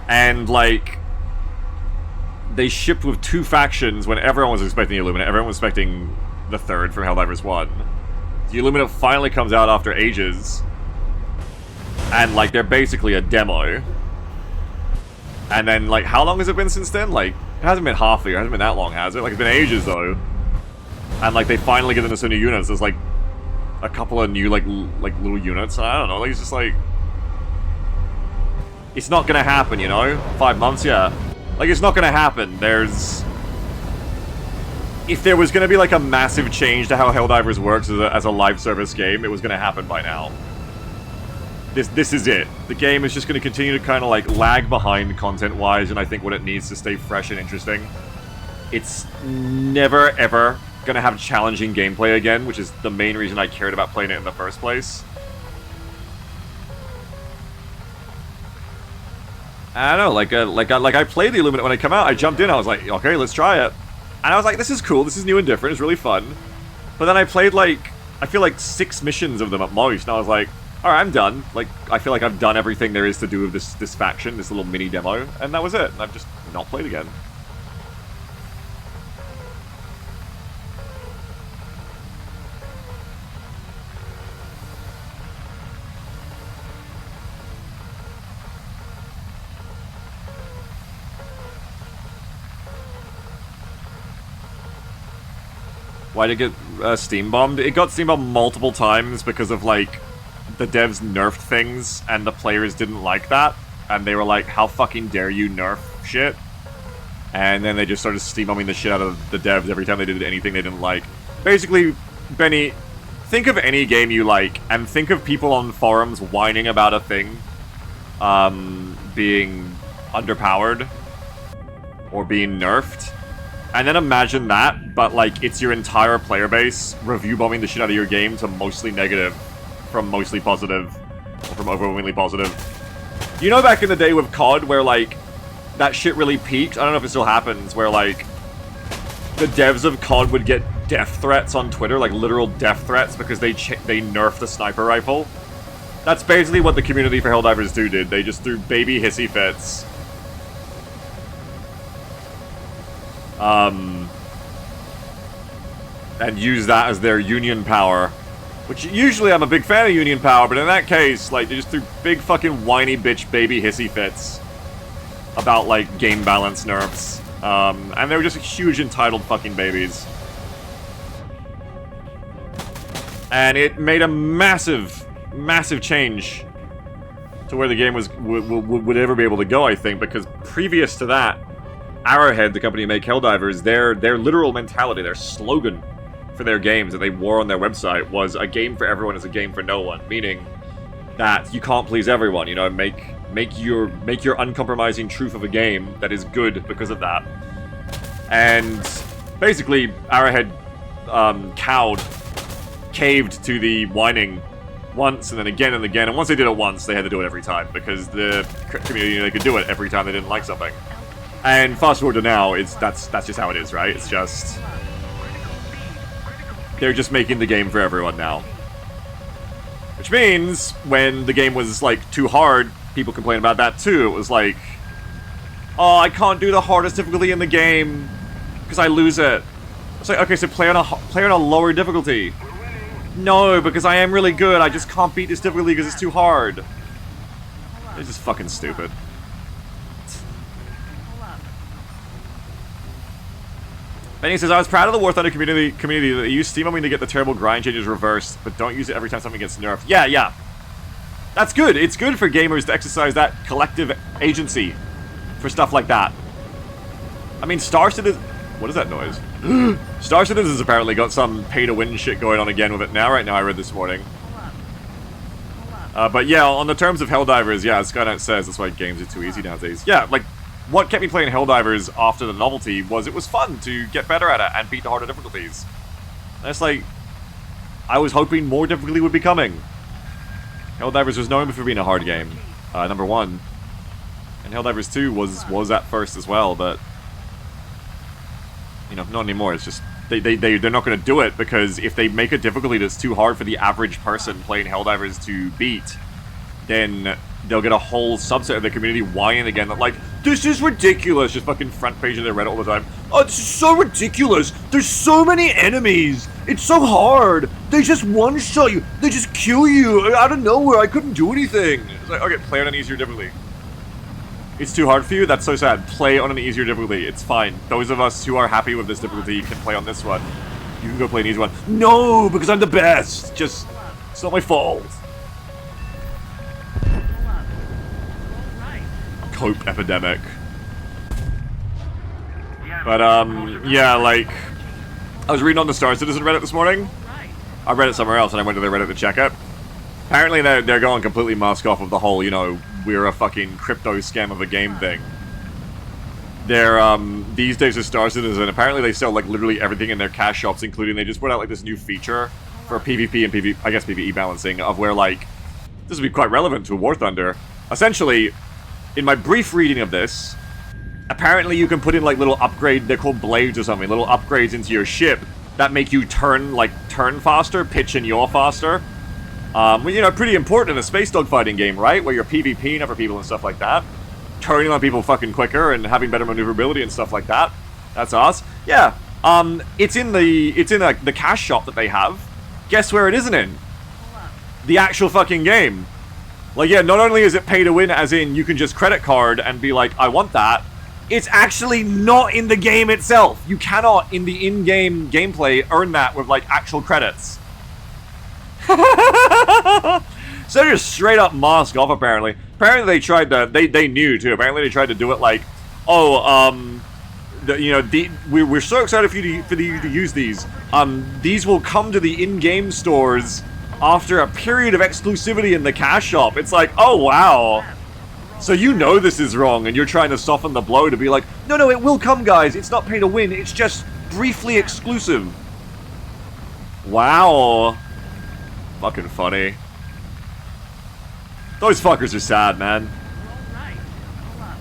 And, like... They shipped with 2 factions when everyone was expecting the Illuminate. Everyone was expecting the 3rd from Helldivers 1. The Illuminate finally comes out after ages. And, like, they're basically a demo. And then, like, how long has it been since then? Like, it hasn't been half a year. It hasn't been that long, has it? Like, it's been ages, though. And, like, they finally get into some new units. There's, like... a couple of new, like little units. I don't know, like, it's just like... It's not gonna happen, you know? 5 months, yeah. Like, it's not gonna happen. There's... If there was gonna be, like, a massive change to how Helldivers works as a live service game, it was gonna happen by now. This is it. The game is just gonna continue to kind of, like, lag behind content-wise, and I think what it needs to stay fresh and interesting. It's never, ever... gonna have challenging gameplay again, which is the main reason I cared about playing it in the first place. I don't know, like I played the Illuminate when it came out. I jumped in, I was like, okay, let's try it. And I was like, this is cool, this is new and different, it's really fun. But then I played, like, I feel like 6 missions of them at most, and I was like, alright, I'm done. Like, I feel like I've done everything there is to do with this faction, this little mini demo, and that was it. And I've just not played again. Why did it get Steam bombed? It got Steam bombed multiple times because of, like, the devs nerfed things, and the players didn't like that. And they were like, how fucking dare you nerf shit? And then they just started Steam bombing the shit out of the devs every time they did anything they didn't like. Basically, Benny, think of any game you like, and think of people on forums whining about a thing being underpowered. or being nerfed. And then imagine that, but like it's your entire player base review bombing the shit out of your game to mostly negative from mostly positive, or from overwhelmingly positive. You know, back in the day with COD where like that shit really peaked? I don't know if it still happens, where like the devs of COD would get death threats on Twitter, like literal death threats, because they nerfed the sniper rifle. That's basically what the community for Helldivers 2 did. They just threw baby hissy fits. And used that as their union power. Which, usually I'm a big fan of union power, but in that case, like, they just threw big fucking whiny bitch baby hissy fits about, like, game balance nerfs. And they were just huge entitled fucking babies. And it made a massive, massive change to where the game would ever be able to go, I think, because previous to that, Arrowhead, the company who make Helldivers, their literal mentality, their slogan for their games that they wore on their website was a game for everyone is a game for no one, meaning that you can't please everyone, you know, make your uncompromising truth of a game that is good because of that. And basically, Arrowhead caved to the whining once and then again and again, and once they did it once, they had to do it every time, because the community knew they could do it every time they didn't like something. And fast forward to now, that's just how it is, right? It's just... they're just making the game for everyone now. Which means, when the game was, like, too hard, people complained about that too. It was like, oh, I can't do the hardest difficulty in the game, because I lose it. It's like, okay, so play on a lower difficulty. No, because I am really good, I just can't beat this difficulty because it's too hard. It's just fucking stupid. Benny says, I was proud of the War Thunder community that they use Steam bombing to get the terrible grind changes reversed, but don't use it every time something gets nerfed. Yeah. That's good. It's good for gamers to exercise that collective agency for stuff like that. I mean, Star Citizen... what is that noise? Star Citizen's apparently got some pay-to-win shit going on again with it now, right now, I read this morning. But yeah, on the terms of Helldivers, yeah, Skynet says that's why games are too easy nowadays. Yeah, like... what kept me playing Helldivers after the novelty was it was fun to get better at it and beat the harder difficulties. And it's like, I was hoping more difficulty would be coming. Helldivers was known for being a hard game, number one. And Helldivers 2 was at first as well, but... you know, not anymore. It's just, they're not going to do it, because if they make a difficulty that's too hard for the average person playing Helldivers to beat, then they'll get a whole subset of the community whining again that, like, this is ridiculous, just fucking front page of their Reddit all the time. Oh, this is so ridiculous, there's so many enemies, it's so hard, they just one-shot you, they just kill you out of nowhere, I couldn't do anything. It's like, okay, play on an easier difficulty. It's too hard for you? That's so sad. Play on an easier difficulty, it's fine. Those of us who are happy with this difficulty can play on this one. You can go play an easy one. No, because I'm the best, just, it's not my fault. Cope epidemic. But, yeah, like, I was reading on the Star Citizen Reddit this morning. I read it somewhere else and I went to their Reddit to check it. Apparently they're going completely mask off of the whole, you know, we're a fucking crypto scam of a game thing. They're, these days with Star Citizen, apparently they sell, like, literally everything in their cash shops, including they just put out, like, this new feature for PvP and PvE balancing, of where, like, this would be quite relevant to War Thunder. Essentially, in my brief reading of this, apparently you can put in, like, little upgrade, they're called blades or something, little upgrades into your ship that make you turn faster, pitch and yaw faster. Well, you know, pretty important in a space dogfighting game, right? Where you're PvPing other people and stuff like that. Turning on people fucking quicker and having better maneuverability and stuff like that. That's us. Yeah. It's in the cash shop that they have. Guess where it isn't in? The actual fucking game. Like, yeah, not only is it pay to win, as in you can just credit card and be like, I want that, it's actually not in the game itself. You cannot, in the in-game gameplay, earn that with, like, actual credits. So they're just straight up mask off, apparently. Apparently they tried to, they knew, too. Apparently they tried to do it like, oh, you know, we're so excited for you to use these. These will come to the in-game stores after a period of exclusivity in the cash shop. It's like, oh wow. So you know this is wrong, and you're trying to soften the blow to be like, No, it will come, guys. It's not pay to win. It's just briefly exclusive. Wow. Fucking funny. Those fuckers are sad, man.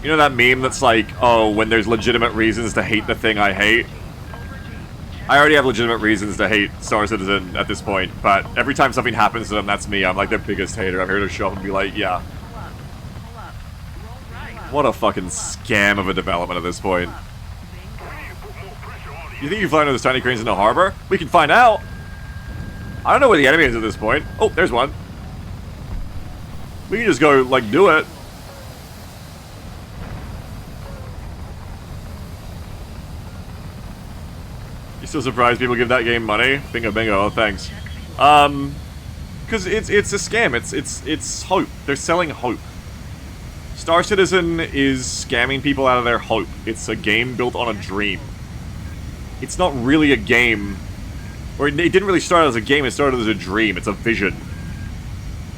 You know that meme that's like, oh, when there's legitimate reasons to hate the thing I hate? I already have legitimate reasons to hate Star Citizen at this point, but every time something happens to them, that's me. I'm like their biggest hater. I'm here to show up and be like, yeah. What a fucking scam of a development at this point. You think you fly into those tiny cranes in the harbor? We can find out. I don't know where the enemy is at this point. Oh, there's one. We can just go, like, do it. You still surprised people give that game money? Bingo, bingo. Oh, thanks. Because it's a scam. It's hope. They're selling hope. Star Citizen is scamming people out of their hope. It's a game built on a dream. It's not really a game, or it didn't really start as a game, it started as a dream. It's a vision.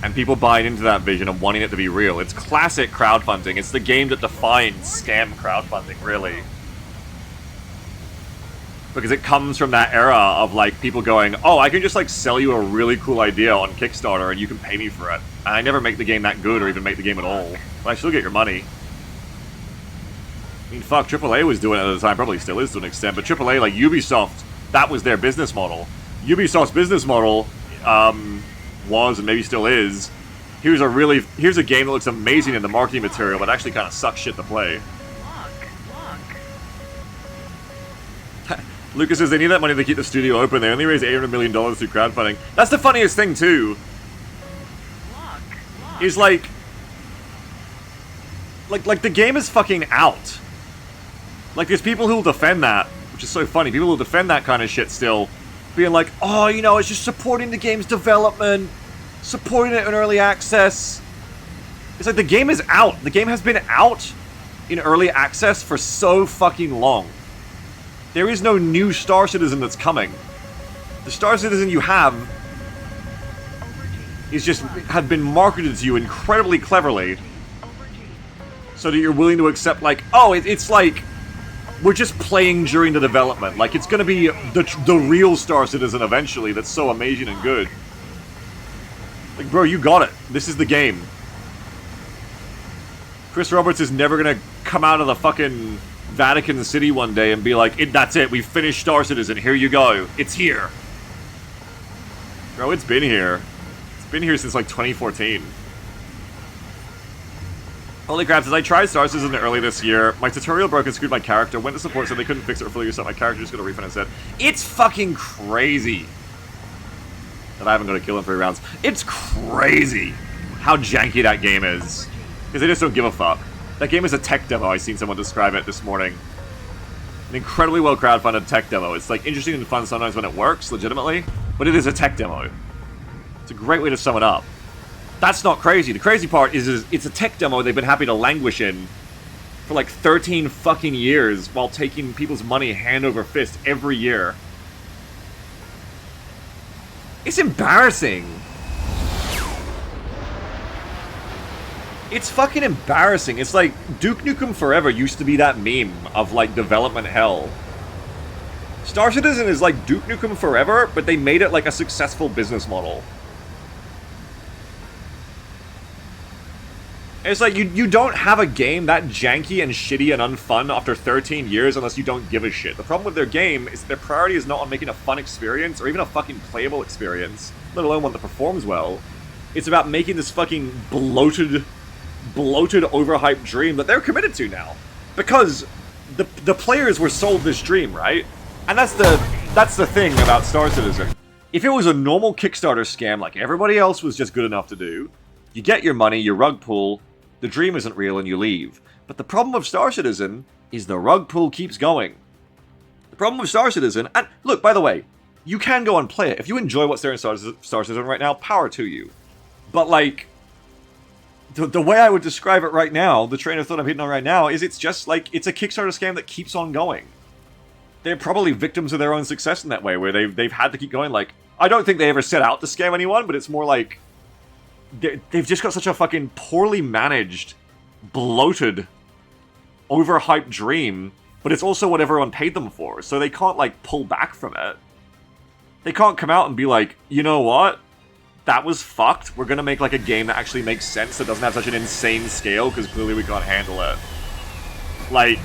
And people buying into that vision and wanting it to be real. It's classic crowdfunding. It's the game that defines scam crowdfunding, really. Because it comes from that era of, like, people going, oh, I can just, like, sell you a really cool idea on Kickstarter and you can pay me for it. And I never make the game that good or even make the game at all. But I still get your money. I mean, fuck, AAA was doing it at the time, probably still is to an extent, but AAA, like Ubisoft, that was their business model. Ubisoft's business model was, and maybe still is, here's a game that looks amazing in the marketing material, but actually kind of sucks shit to play. Lucas says they need that money to keep the studio open. They only raised $800 million through crowdfunding. That's the funniest thing, too. Is like the game is fucking out. Like, there's people who will defend that, which is so funny. People who will defend that kind of shit still, being like, oh, you know, it's just supporting the game's development, supporting it in early access. It's like, the game is out. The game has been out in early access for so fucking long. There is no new Star Citizen that's coming. The Star Citizen you have is just have been marketed to you incredibly cleverly, so that you're willing to accept, like, oh, it's like we're just playing during the development. Like, it's gonna be the real Star Citizen eventually. That's so amazing and good. Like, bro, you got it. This is the game. Chris Roberts is never gonna come out of the fucking Vatican City one day and be like, that's it, we've finished Star Citizen, here you go, it's here. Bro, it's been here. It's been here since like 2014. Holy crap, says I tried Star Citizen early this year, my tutorial broke and screwed my character, went to support so they couldn't fix it or fully reset my character, just got a refund instead. It's fucking crazy that I haven't got to kill in 3 rounds. It's crazy how janky that game is. Because they just don't give a fuck. That game is a tech demo. I seen someone describe it this morning. An incredibly well crowdfunded tech demo. It's like interesting and fun sometimes when it works, legitimately, but it is a tech demo. It's a great way to sum it up. That's not crazy. The crazy part is it's a tech demo they've been happy to languish in for like 13 fucking years while taking people's money hand over fist every year. It's embarrassing. It's fucking embarrassing. It's like Duke Nukem Forever used to be that meme of like development hell. Star Citizen is like Duke Nukem Forever, but they made it like a successful business model. It's like you don't have a game that janky and shitty and unfun after 13 years unless you don't give a shit. The problem with their game is their priority is not on making a fun experience or even a fucking playable experience, let alone one that performs well. It's about making this fucking bloated, overhyped dream that they're committed to now. Because the players were sold this dream, right? And that's the thing about Star Citizen. If it was a normal Kickstarter scam like everybody else was just good enough to do, you get your money, you rug pull, the dream isn't real, and you leave. But the problem of Star Citizen is the rug pull keeps going. The problem with Star Citizen, and look, by the way, you can go and play it. If you enjoy what's there in Star Citizen right now, power to you. But like, the way I would describe it right now, the train of thought I'm hitting on right now, is it's just like, it's a Kickstarter scam that keeps on going. They're probably victims of their own success in that way, where they've had to keep going. Like, I don't think they ever set out to scam anyone, but it's more like, they've just got such a fucking poorly managed, bloated overhyped dream, but it's also what everyone paid them for, so they can't, like, pull back from it. They can't come out and be like, you know what? That was fucked. We're gonna make, like, a game that actually makes sense, that doesn't have such an insane scale, because clearly we can't handle it. Like...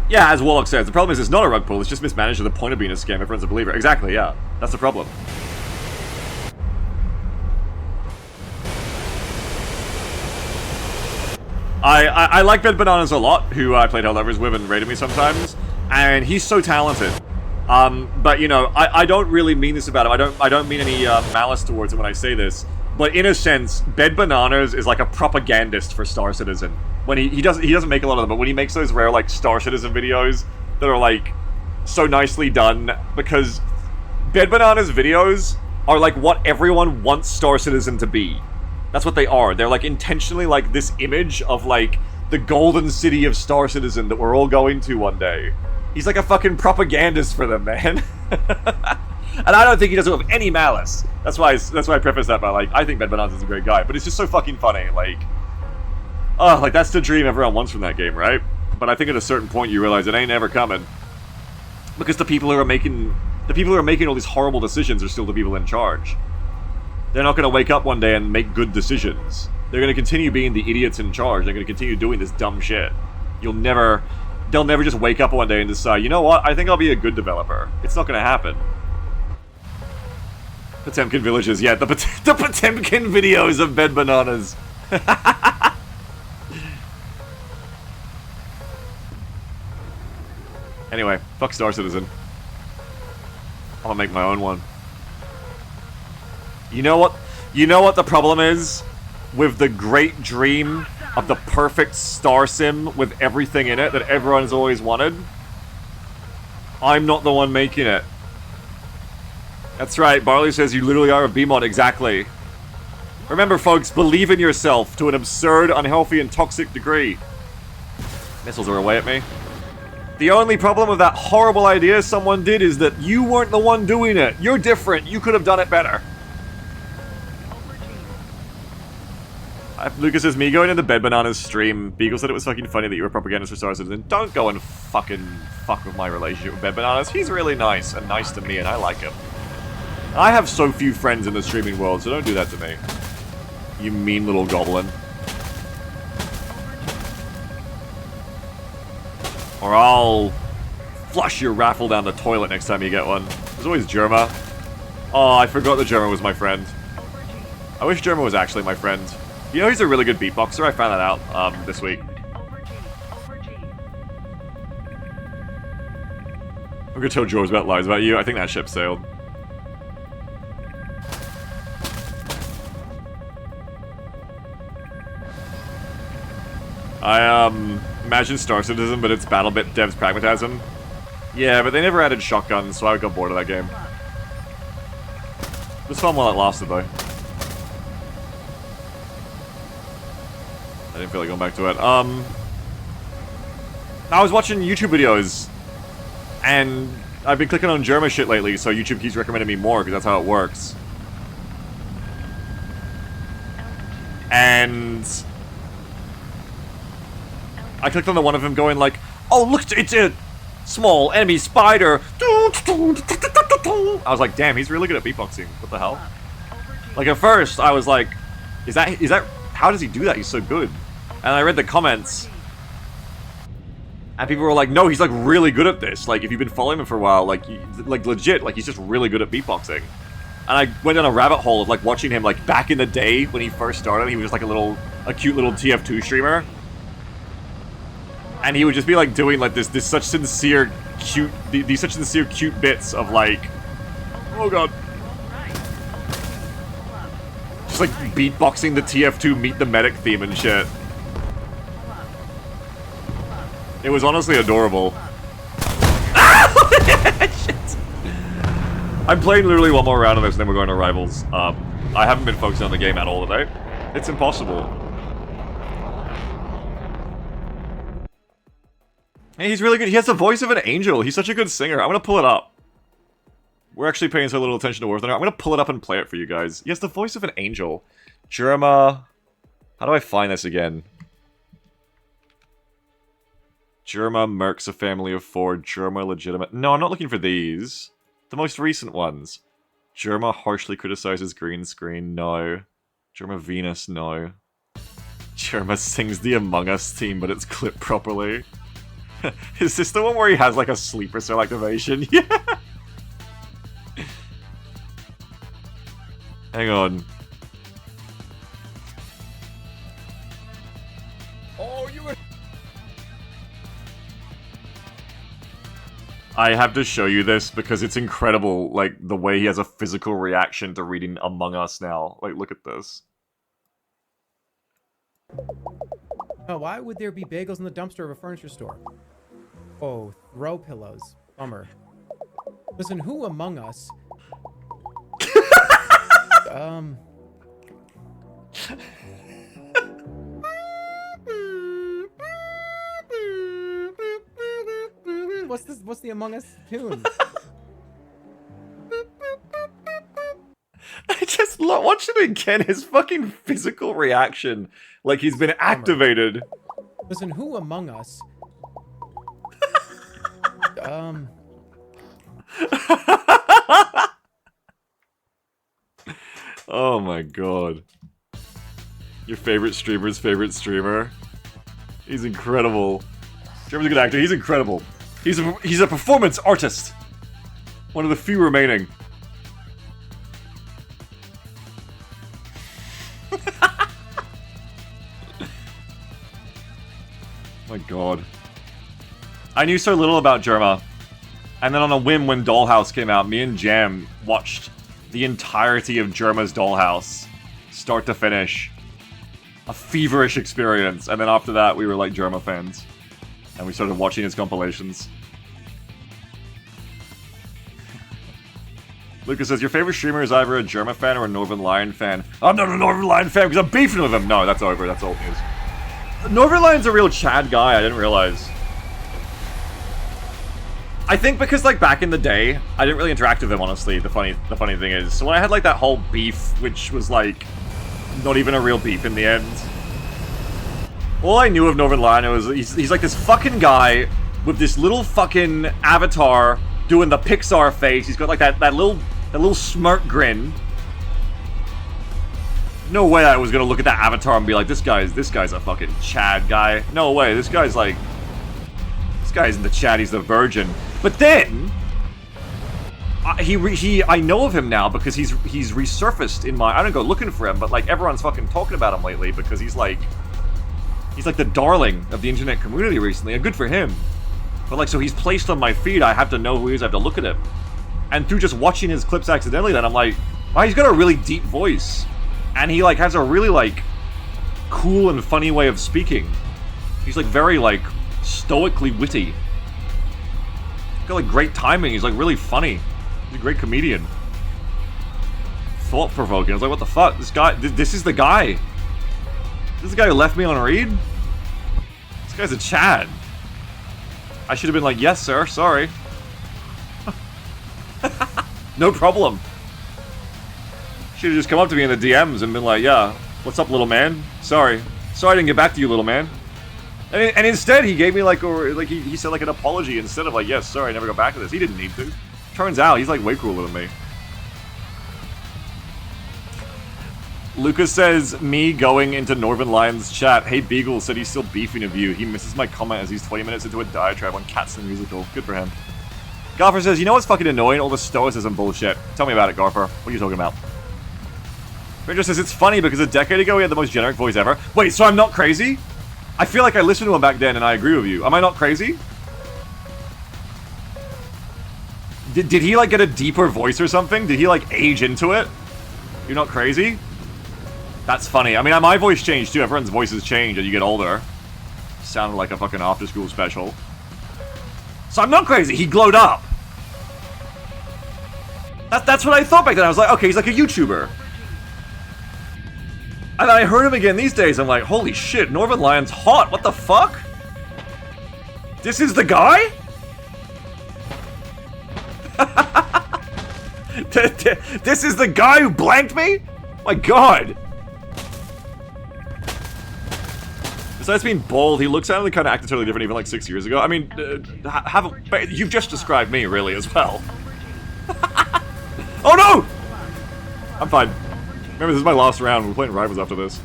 Yeah, as Warlock says, the problem is it's not a rug pull, it's just mismanaged to the point of being a scam. Everyone's a believer. Exactly, yeah. That's the problem. I like Bed Bananas a lot, who I played Helldivers with and raided me sometimes, and he's so talented. But, you know, I don't really mean this about him. I don't mean any malice towards him when I say this. But in a sense, Bed Bananas is like a propagandist for Star Citizen. When he doesn't make a lot of them, but when he makes those rare, like, Star Citizen videos that are, like, so nicely done, because Bed Bananas videos are like what everyone wants Star Citizen to be. That's what they are. They're, like, intentionally, like, this image of, like, the golden city of Star Citizen that we're all going to one day. He's like a fucking propagandist for them, man. And I don't think he does it with any malice. That's why I preface that by, like, I think Bed Bananas is a great guy, but it's just so fucking funny, like... Oh, like, that's the dream everyone wants from that game, right? But I think at a certain point you realize it ain't ever coming. Because the people who are making all these horrible decisions are still the people in charge. They're not going to wake up one day and make good decisions. They're going to continue being the idiots in charge. They're going to continue doing this dumb shit. They'll never just wake up one day and decide, you know what, I think I'll be a good developer. It's not going to happen. Potemkin villages, yeah, the Potemkin videos of Bed Bananas. Anyway, fuck Star Citizen. I'm gonna make my own one. You know what the problem is with the great dream of the perfect Star Sim with everything in it that everyone's always wanted? I'm not the one making it. That's right, Barley says you literally are a B-mod, exactly. Remember, folks, believe in yourself to an absurd, unhealthy, and toxic degree. Missiles are away at me. The only problem with that horrible idea someone did is that you weren't the one doing it. You're different. You could have done it better. Lucas says, me going into Bed Bananas stream, Beagle said it was fucking funny that you were propagandist for Star Citizen. Don't go and fucking fuck with my relationship with Bed Bananas. He's really nice, and nice to me, and I like him. I have so few friends in the streaming world, so don't do that to me. You mean little goblin. Or I'll flush your raffle down the toilet next time you get one. There's always Germa. Oh, I forgot that Germa was my friend. I wish Germa was actually my friend. You know he's a really good beatboxer? I found that out this week. I'm gonna tell George about lies about you. I think that ship sailed. I imagine Star Citizen, but it's BattleBit devs pragmatism. Yeah, but they never added shotguns, so I got bored of that game. It was fun while it lasted, though. I didn't feel like going back to it. I was watching YouTube videos, and I've been clicking on Germa shit lately, so YouTube keeps recommending me more, because that's how it works. And I clicked on the one of them going like, oh look, it's a small enemy spider. I was like, damn, he's really good at beatboxing. What the hell? Like at first, I was like, is that, how does he do that? He's so good. And I read the comments, and people were like, no, he's like really good at this. Like if you've been following him for a while, like legit, like he's just really good at beatboxing. And I went down a rabbit hole of like watching him like back in the day when he first started. He was just like a cute little TF2 streamer. And he would just be like doing like this such sincere cute, these such sincere cute bits of like, oh god, just like beatboxing the TF2 Meet the Medic theme and shit. It was honestly adorable. Shit. I'm playing literally one more round of this and then we're going to Rivals. I haven't been focusing on the game at all today. It's impossible. Hey, he's really good. He has the voice of an angel. He's such a good singer. I'm gonna pull it up. We're actually paying so little attention to War Thunder. I'm gonna pull it up and play it for you guys. He has the voice of an angel. Germa. How do I find this again? Germa Mercs a family of 4. Germa legitimate. No, I'm not looking for these. The most recent ones. Germa harshly criticizes green screen. No. Germa Venus. No. Germa sings the Among Us theme, but it's clipped properly. Is this the one where he has like a sleeper cell activation? Yeah! Hang on. Oh, you were... I have to show you this because it's incredible, like, the way he has a physical reaction to reading Among Us now. Like, look at this. Oh, why would there be bagels in the dumpster of a furniture store? Oh, throw pillows. Bummer. Listen, who among us... What's the Among Us tune? I just love watching again his fucking physical reaction. Like he's been activated. Listen, who among us... Oh my god. Your favorite streamer's favorite streamer? He's incredible. Jeremy's a good actor, he's incredible. He's a performance artist. One of the few remaining. My god. I knew so little about Germa. And then on a whim when Dollhouse came out, me and Jam watched the entirety of Germa's Dollhouse. Start to finish. A feverish experience. And then after that, we were like Germa fans. And we started watching his compilations. Lucas says, your favorite streamer is either a Germa fan or a Northern Lion fan. I'm not a Northern Lion fan because I'm beefing with him! No, that's over. That's old news. Northern Lion's a real Chad guy, I didn't realize. I think because, like, back in the day, I didn't really interact with him, honestly, the funny thing is. So when I had, like, that whole beef, which was, like, not even a real beef in the end. All I knew of Northern Lion was he's like this fucking guy with this little fucking avatar doing the Pixar face. He's got, like, that little smirk grin. No way I was gonna look at that avatar and be like, this guy's a fucking Chad guy. No way, this guy's like... This guy isn't the Chad, he's the virgin. But then... I know of him now because he's resurfaced in my... I don't go looking for him, but like everyone's fucking talking about him lately because he's like the darling of the internet community recently, and good for him. But like, so he's placed on my feed, I have to know who he is, I have to look at him. And through just watching his clips accidentally, then I'm like, wow, he's got a really deep voice. And he, like, has a really, like, cool and funny way of speaking. He's, like, very, like, stoically witty. He's got, like, great timing. He's, like, really funny. He's a great comedian. Thought-provoking. I was like, what the fuck? This guy, this is the guy. This is the guy who left me on read? This guy's a Chad. I should have been like, yes, sir, sorry. No problem. Should have just come up to me in the DMs and been like, yeah, what's up, little man? Sorry I didn't get back to you, little man. And instead, he gave me like, he said like an apology instead of like, yes, sorry, I never got back to this. He didn't need to. Turns out, he's like way cooler than me. Lucas says, me going into Northern Lion's chat. Hey, Beagle said he's still beefing of you. He misses my comment as he's 20 minutes into a diatribe on Cats the Musical. Good for him. Garfer says, you know what's fucking annoying? All the stoicism bullshit. Tell me about it, Garfer. What are you talking about? Ranger says, it's funny because a decade ago he had the most generic voice ever. Wait, so I'm not crazy? I feel like I listened to him back then and I agree with you. Am I not crazy? Did he like get a deeper voice or something? Did he like age into it? You're not crazy? That's funny. I mean, my voice changed too. Everyone's voices change as you get older. Sounded like a fucking after school special. So I'm not crazy. He glowed up. That's what I thought back then. I was like, okay, he's like a YouTuber. And then I heard him again these days, I'm like, holy shit, Northern Lion's hot, what the fuck? This is the guy? This is the guy who blanked me? My god. Besides being bald, he looks kind of acted totally different even like 6 years ago. I mean, you've just described me, really, as well. Oh no! I'm fine. Remember, this is my last round. We're playing rivals after this.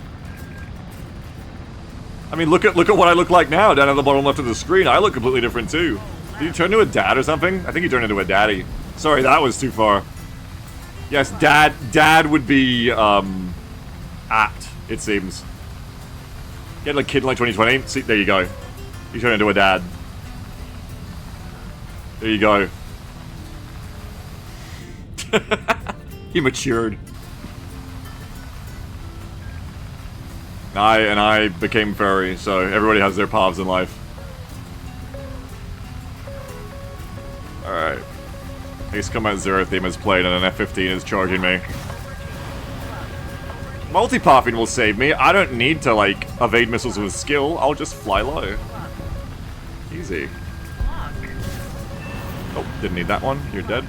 I mean, look at what I look like now down at the bottom left of the screen. I look completely different too. Did you turn into a dad or something? I think you turned into a daddy. Sorry, that was too far. Yes, dad would be apt, it seems. You had like kid in like 2020. See, there you go. You turn into a dad. There you go. He matured. I became furry, so everybody has their paths in life. Alright. Ace Combat Zero theme is played and an F-15 is charging me. Multipathing will save me. I don't need to, like, evade missiles with skill. I'll just fly low. Easy. Oh, didn't need that one. You're dead.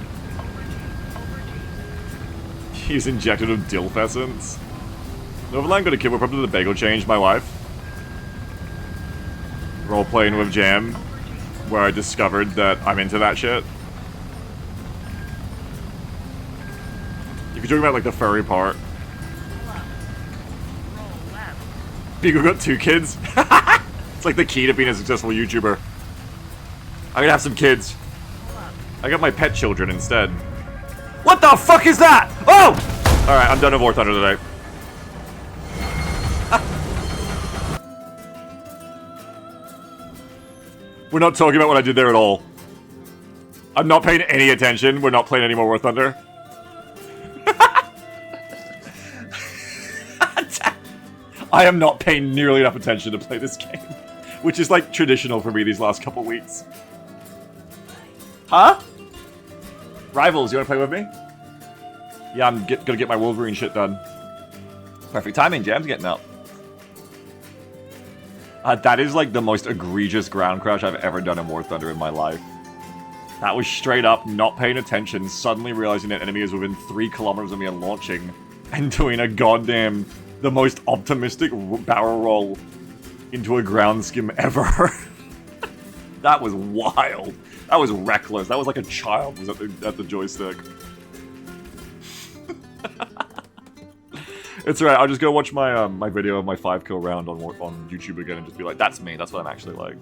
He's injected with dilf essence. Novaland got a kid with probably the bagel change, my wife. Role-playing with Jam, where I discovered that I'm into that shit. If you're talking about, like, the furry part. Beagle got 2 kids? It's like the key to being a successful YouTuber. I'm gonna have some kids. I got my pet children instead. What the fuck is that? Oh! Alright, I'm done with War Thunder today. We're not talking about what I did there at all. I'm not paying any attention. We're not playing any more War Thunder. I am not paying nearly enough attention to play this game. Which is like traditional for me these last couple weeks. Huh? Rivals, you wanna play with me? Yeah, I'm gonna get my Wolverine shit done. Perfect timing, Jam's getting up. That is like the most egregious ground crash I've ever done in War Thunder in my life. That was straight up not paying attention, suddenly realizing an enemy is within 3 kilometers of me and launching, and doing a goddamn, the most optimistic barrel roll into a ground skim ever. That was wild. That was reckless. That was like a child was at the joystick. It's alright, I'll just go watch my my video of my 5-kill round on YouTube again and just be like, that's me, that's what I'm actually like.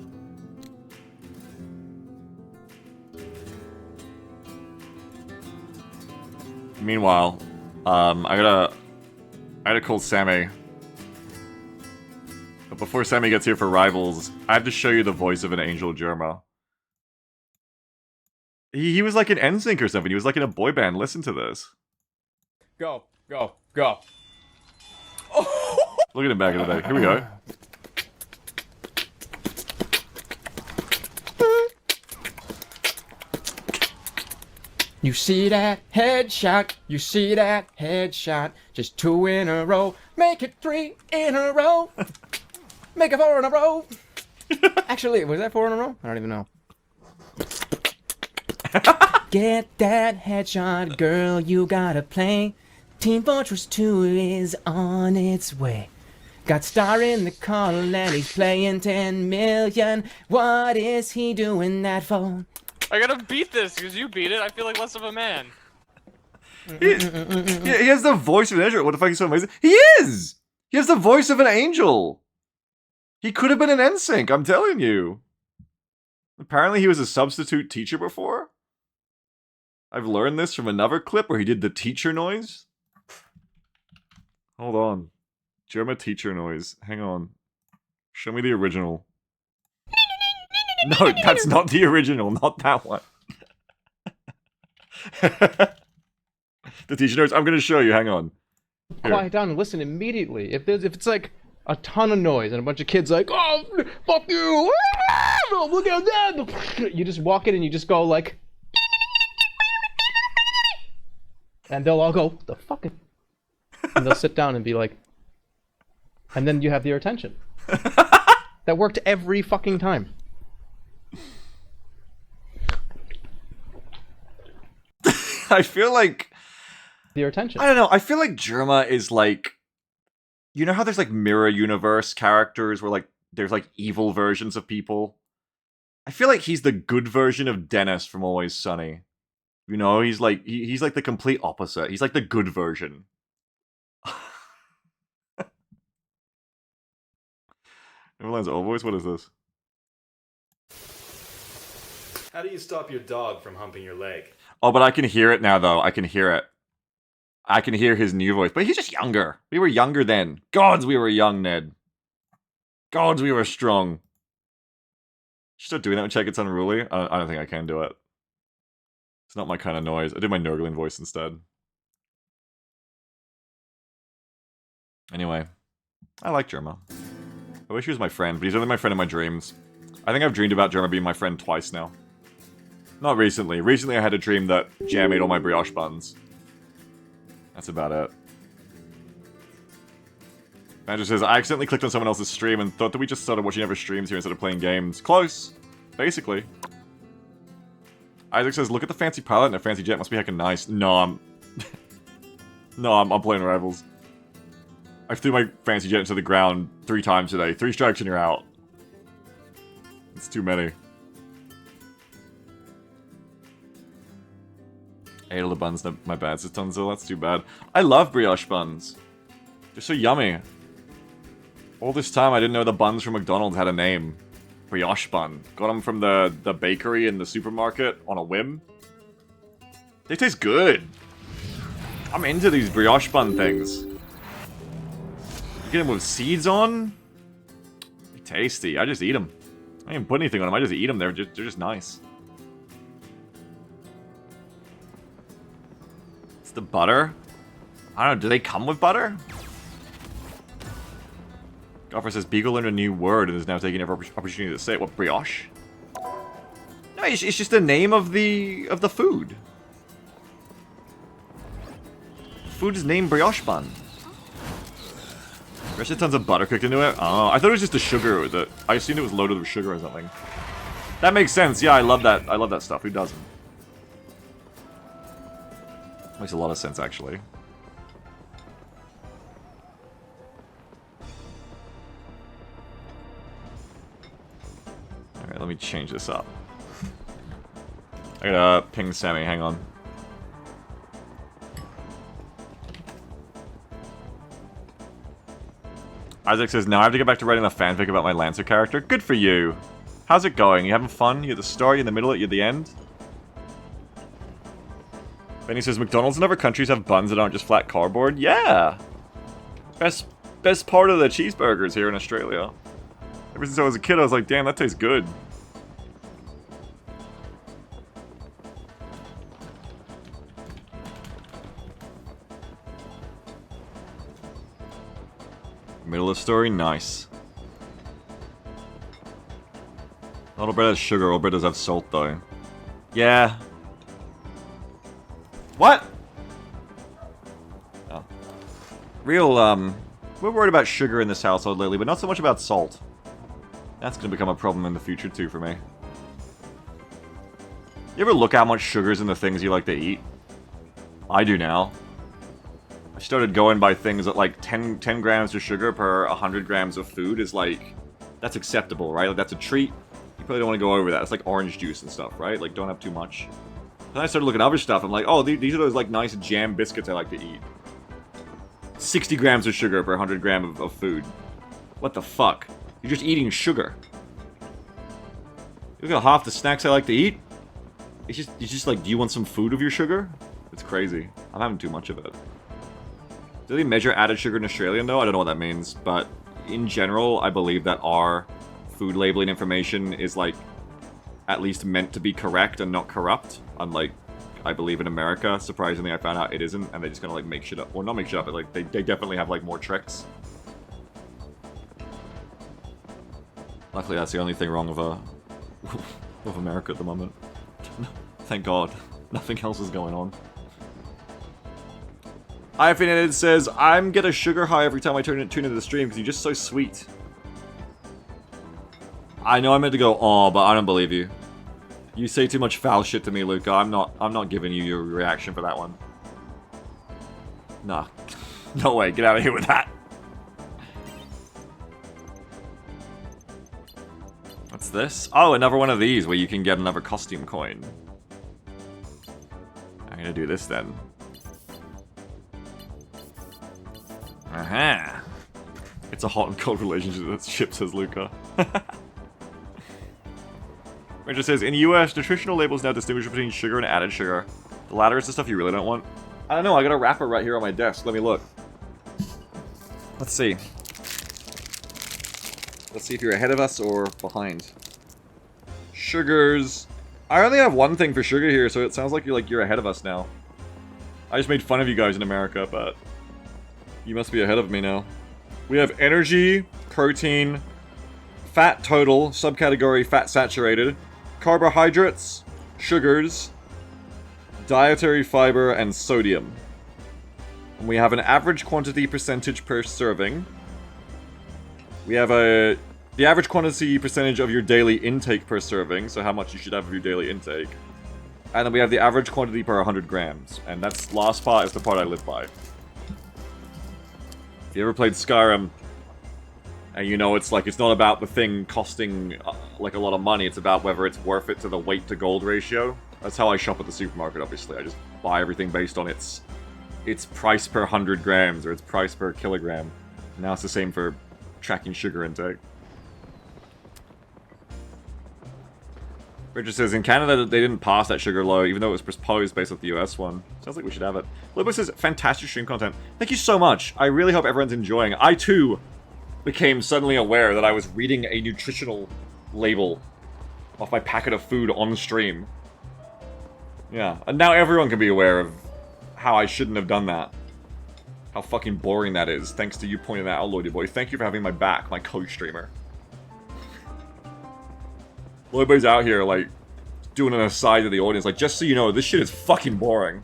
Meanwhile, I gotta call Sammy. But before Sammy gets here for Rivals, I have to show you the voice of an Angel Germa. He was like an NSYNC or something, he was like in a boy band, listen to this. Go, go, go. Look at him back in the day. Here we go. You see that headshot, you see that headshot. Just 2 in a row, make it 3 in a row. Make it 4 in a row. Actually, was that 4 in a row? I don't even know. Get that headshot, girl, you gotta play. Team Fortress 2 is on its way. Got Star in the call and he's playing 10 million. What is he doing that for? I gotta beat this because you beat it. I feel like less of a man. He has the voice of an angel. What the fuck is so amazing? He is! He has the voice of an angel! He could have been an NSYNC, I'm telling you. Apparently he was a substitute teacher before. I've learned this from another clip where he did the teacher noise. Hold on. Germa teacher noise. Hang on. Show me the original. No, that's not the original. Not that one. The teacher noise. I'm gonna show you. Hang on. Here. Quiet down and listen immediately. If it's like a ton of noise and a bunch of kids like, oh, fuck you, oh, look at that, you just walk in and you just go like, and they'll all go, the fuck it. And they'll sit down and be like, and then you have their attention. That worked every fucking time. I feel like... Their attention. I don't know, I feel like Germa is like... You know how there's like mirror universe characters where like there's like evil versions of people. I feel like he's the good version of Dennis from Always Sunny. You know, he's like he's like the complete opposite. He's like the good version. Everyone's old voice. What is this? How do you stop your dog from humping your leg? Oh, but I can hear it now, though. I can hear it. I can hear his new voice. But he's just younger. We were younger then. Gods, we were young, Ned. Gods, we were strong. Start doing that when Check It's Unruly? I don't think I can do it. It's not my kind of noise. I did my Nurgling voice instead. Anyway. I like Germa. I wish he was my friend, but he's only my friend in my dreams. I think I've dreamed about Germa being my friend twice now. Not recently. Recently I had a dream that Jam ate all my brioche buns. That's about it. Andrew says, I accidentally clicked on someone else's stream and thought that we just started watching other streams here instead of playing games. Close! Basically. Isaac says, look at the fancy pilot and a fancy jet. Must be heckin' nice. No, I'm... no, I'm playing Rivals. I threw my fancy jet into the ground 3 times today. 3 strikes and you're out. It's too many. I ate all the buns, my bad, says Tunzel. That's too bad. I love brioche buns. They're so yummy. All this time, I didn't know the buns from McDonald's had a name. Brioche bun. Got them from the bakery in the supermarket on a whim. They taste good. I'm into these brioche bun things. You get them with seeds on? They're tasty. I just eat them. I didn't put anything on them. I just eat them. They're just nice. It's the butter. I don't know. Do they come with butter? Goffer says Beagle learned a new word and is now taking every opportunity to say it. What, brioche? No, it's just the name of the food. The food is named brioche bun. There's tons of butter cooked into it. Oh, I thought it was just the sugar with it. I assumed it was loaded with sugar or something. That makes sense. Yeah, I love that. I love that stuff. Who doesn't? Makes a lot of sense, actually. Alright, let me change this up. I gotta ping Sammy, hang on. Isaac says, now I have to get back to writing a fanfic about my Lancer character. Good for you. How's it going? You having fun? You're the start, you're in the middle, you're the end? Benny says, McDonald's in other countries have buns that aren't just flat cardboard. Yeah! Best part of the cheeseburgers here in Australia. Ever since I was a kid, I was like, damn, that tastes good. Middle of story, nice. Not all bread has sugar, all bread does have salt, though. Yeah. What? Oh. Real, we're worried about sugar in this household lately, but not so much about salt. That's gonna become a problem in the future, too, for me. You ever look how much sugar's in the things you like to eat? I do now. I started going by things that, like, 10 grams of sugar per 100 grams of food is, like, that's acceptable, right? Like, that's a treat. You probably don't want to go over that. It's like orange juice and stuff, right? Like, don't have too much. Then I started looking at other stuff. I'm like, oh, these are those, like, nice jam biscuits I like to eat. 60 grams of sugar per 100 grams of food. What the fuck? You're just eating sugar. Look at half the snacks I like to eat. It's just like, do you want some food of your sugar? It's crazy. I'm having too much of it. Do they measure added sugar in Australia? No, I don't know what that means. But in general, I believe that our food labeling information is, like, at least meant to be correct and not corrupt. Unlike, I believe, in America. Surprisingly, I found out it isn't. And they just kind of, like, make shit up. Or not make shit up, but, like, they definitely have, like, more tricks. Luckily, that's the only thing wrong with America at the moment. Thank God. Nothing else is going on. Hyphenated says, I'm get a sugar high every time I tune into the stream because you're just so sweet. I know I meant to go, oh, but I don't believe you. You say too much foul shit to me, Luca. I'm not giving you your reaction for that one. Nah. No way, get out of here with that. What's this? Oh, another one of these where you can get another costume coin. I'm gonna do this then. Aha! It's a hot and cold relationship, says Luca. Ranger says, in the US, nutritional labels now distinguish between sugar and added sugar. The latter is the stuff you really don't want. I don't know, I got a wrapper right here on my desk. Let me look. Let's see. Let's see if you're ahead of us or behind. Sugars. I only have one thing for sugar here, so it sounds like you're ahead of us now. I just made fun of you guys in America, but you must be ahead of me now. We have energy, protein, fat total, subcategory fat saturated, carbohydrates, sugars, dietary fiber, and sodium. And we have an average quantity percentage per serving. We have the average quantity percentage of your daily intake per serving, so how much you should have of your daily intake. And then we have the average quantity per 100 grams. And that's last part is the part I live by. If you ever played Skyrim, and you know it's not about the thing costing like a lot of money, it's about whether it's worth it to the weight to gold ratio. That's how I shop at the supermarket, obviously. I just buy everything based on its price per 100 grams or its price per kilogram. Now it's the same for tracking sugar intake. Richard says, in Canada, they didn't pass that sugar law, even though it was proposed based off the US one. Sounds like we should have it. Lobo says, fantastic stream content. Thank you so much. I really hope everyone's enjoying. I, too, became suddenly aware that I was reading a nutritional label off my packet of food on stream. Yeah, and now everyone can be aware of how I shouldn't have done that. How fucking boring that is, thanks to you pointing that out, Lloydie Boy. Thank you for having my back, my co-streamer. Lloydboy's out here, like, doing an aside to the audience, like, just so you know, this shit is fucking boring.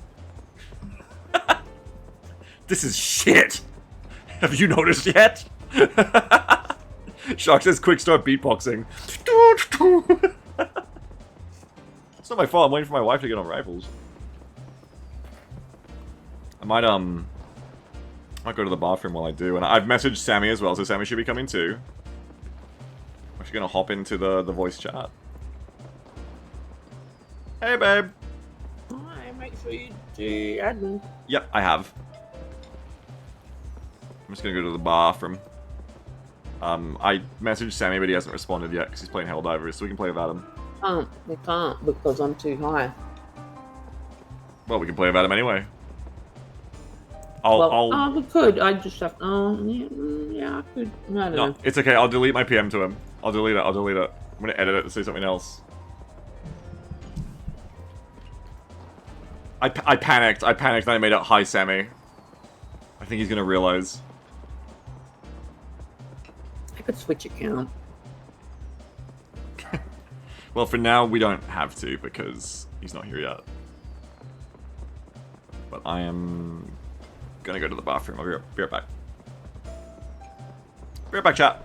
This is shit! Have you noticed yet? Shark says, quick start beatboxing. It's not my fault, I'm waiting for my wife to get on rifles. I might go to the bathroom while I do, and I've messaged Sammy as well, so Sammy should be coming too. I'm actually gonna hop into the voice chat. Hey, babe. Hi, make sure you do admin. Yep, I have. I'm just gonna go to the bathroom. I messaged Sammy, but he hasn't responded yet because he's playing Helldivers, so we can play without him. We can't because I'm too high. Well, we can play without him anyway. We could. I just have. Yeah, I could. I don't know. It's okay. I'll delete my PM to him. I'll delete it. I'm gonna edit it to say something else. I panicked. And I made it hi, Sammy. I think he's gonna realize. I could switch account. Well, for now, we don't have to because he's not here yet. But I am gonna go to the bathroom. I'll be right back. Be right back, chat.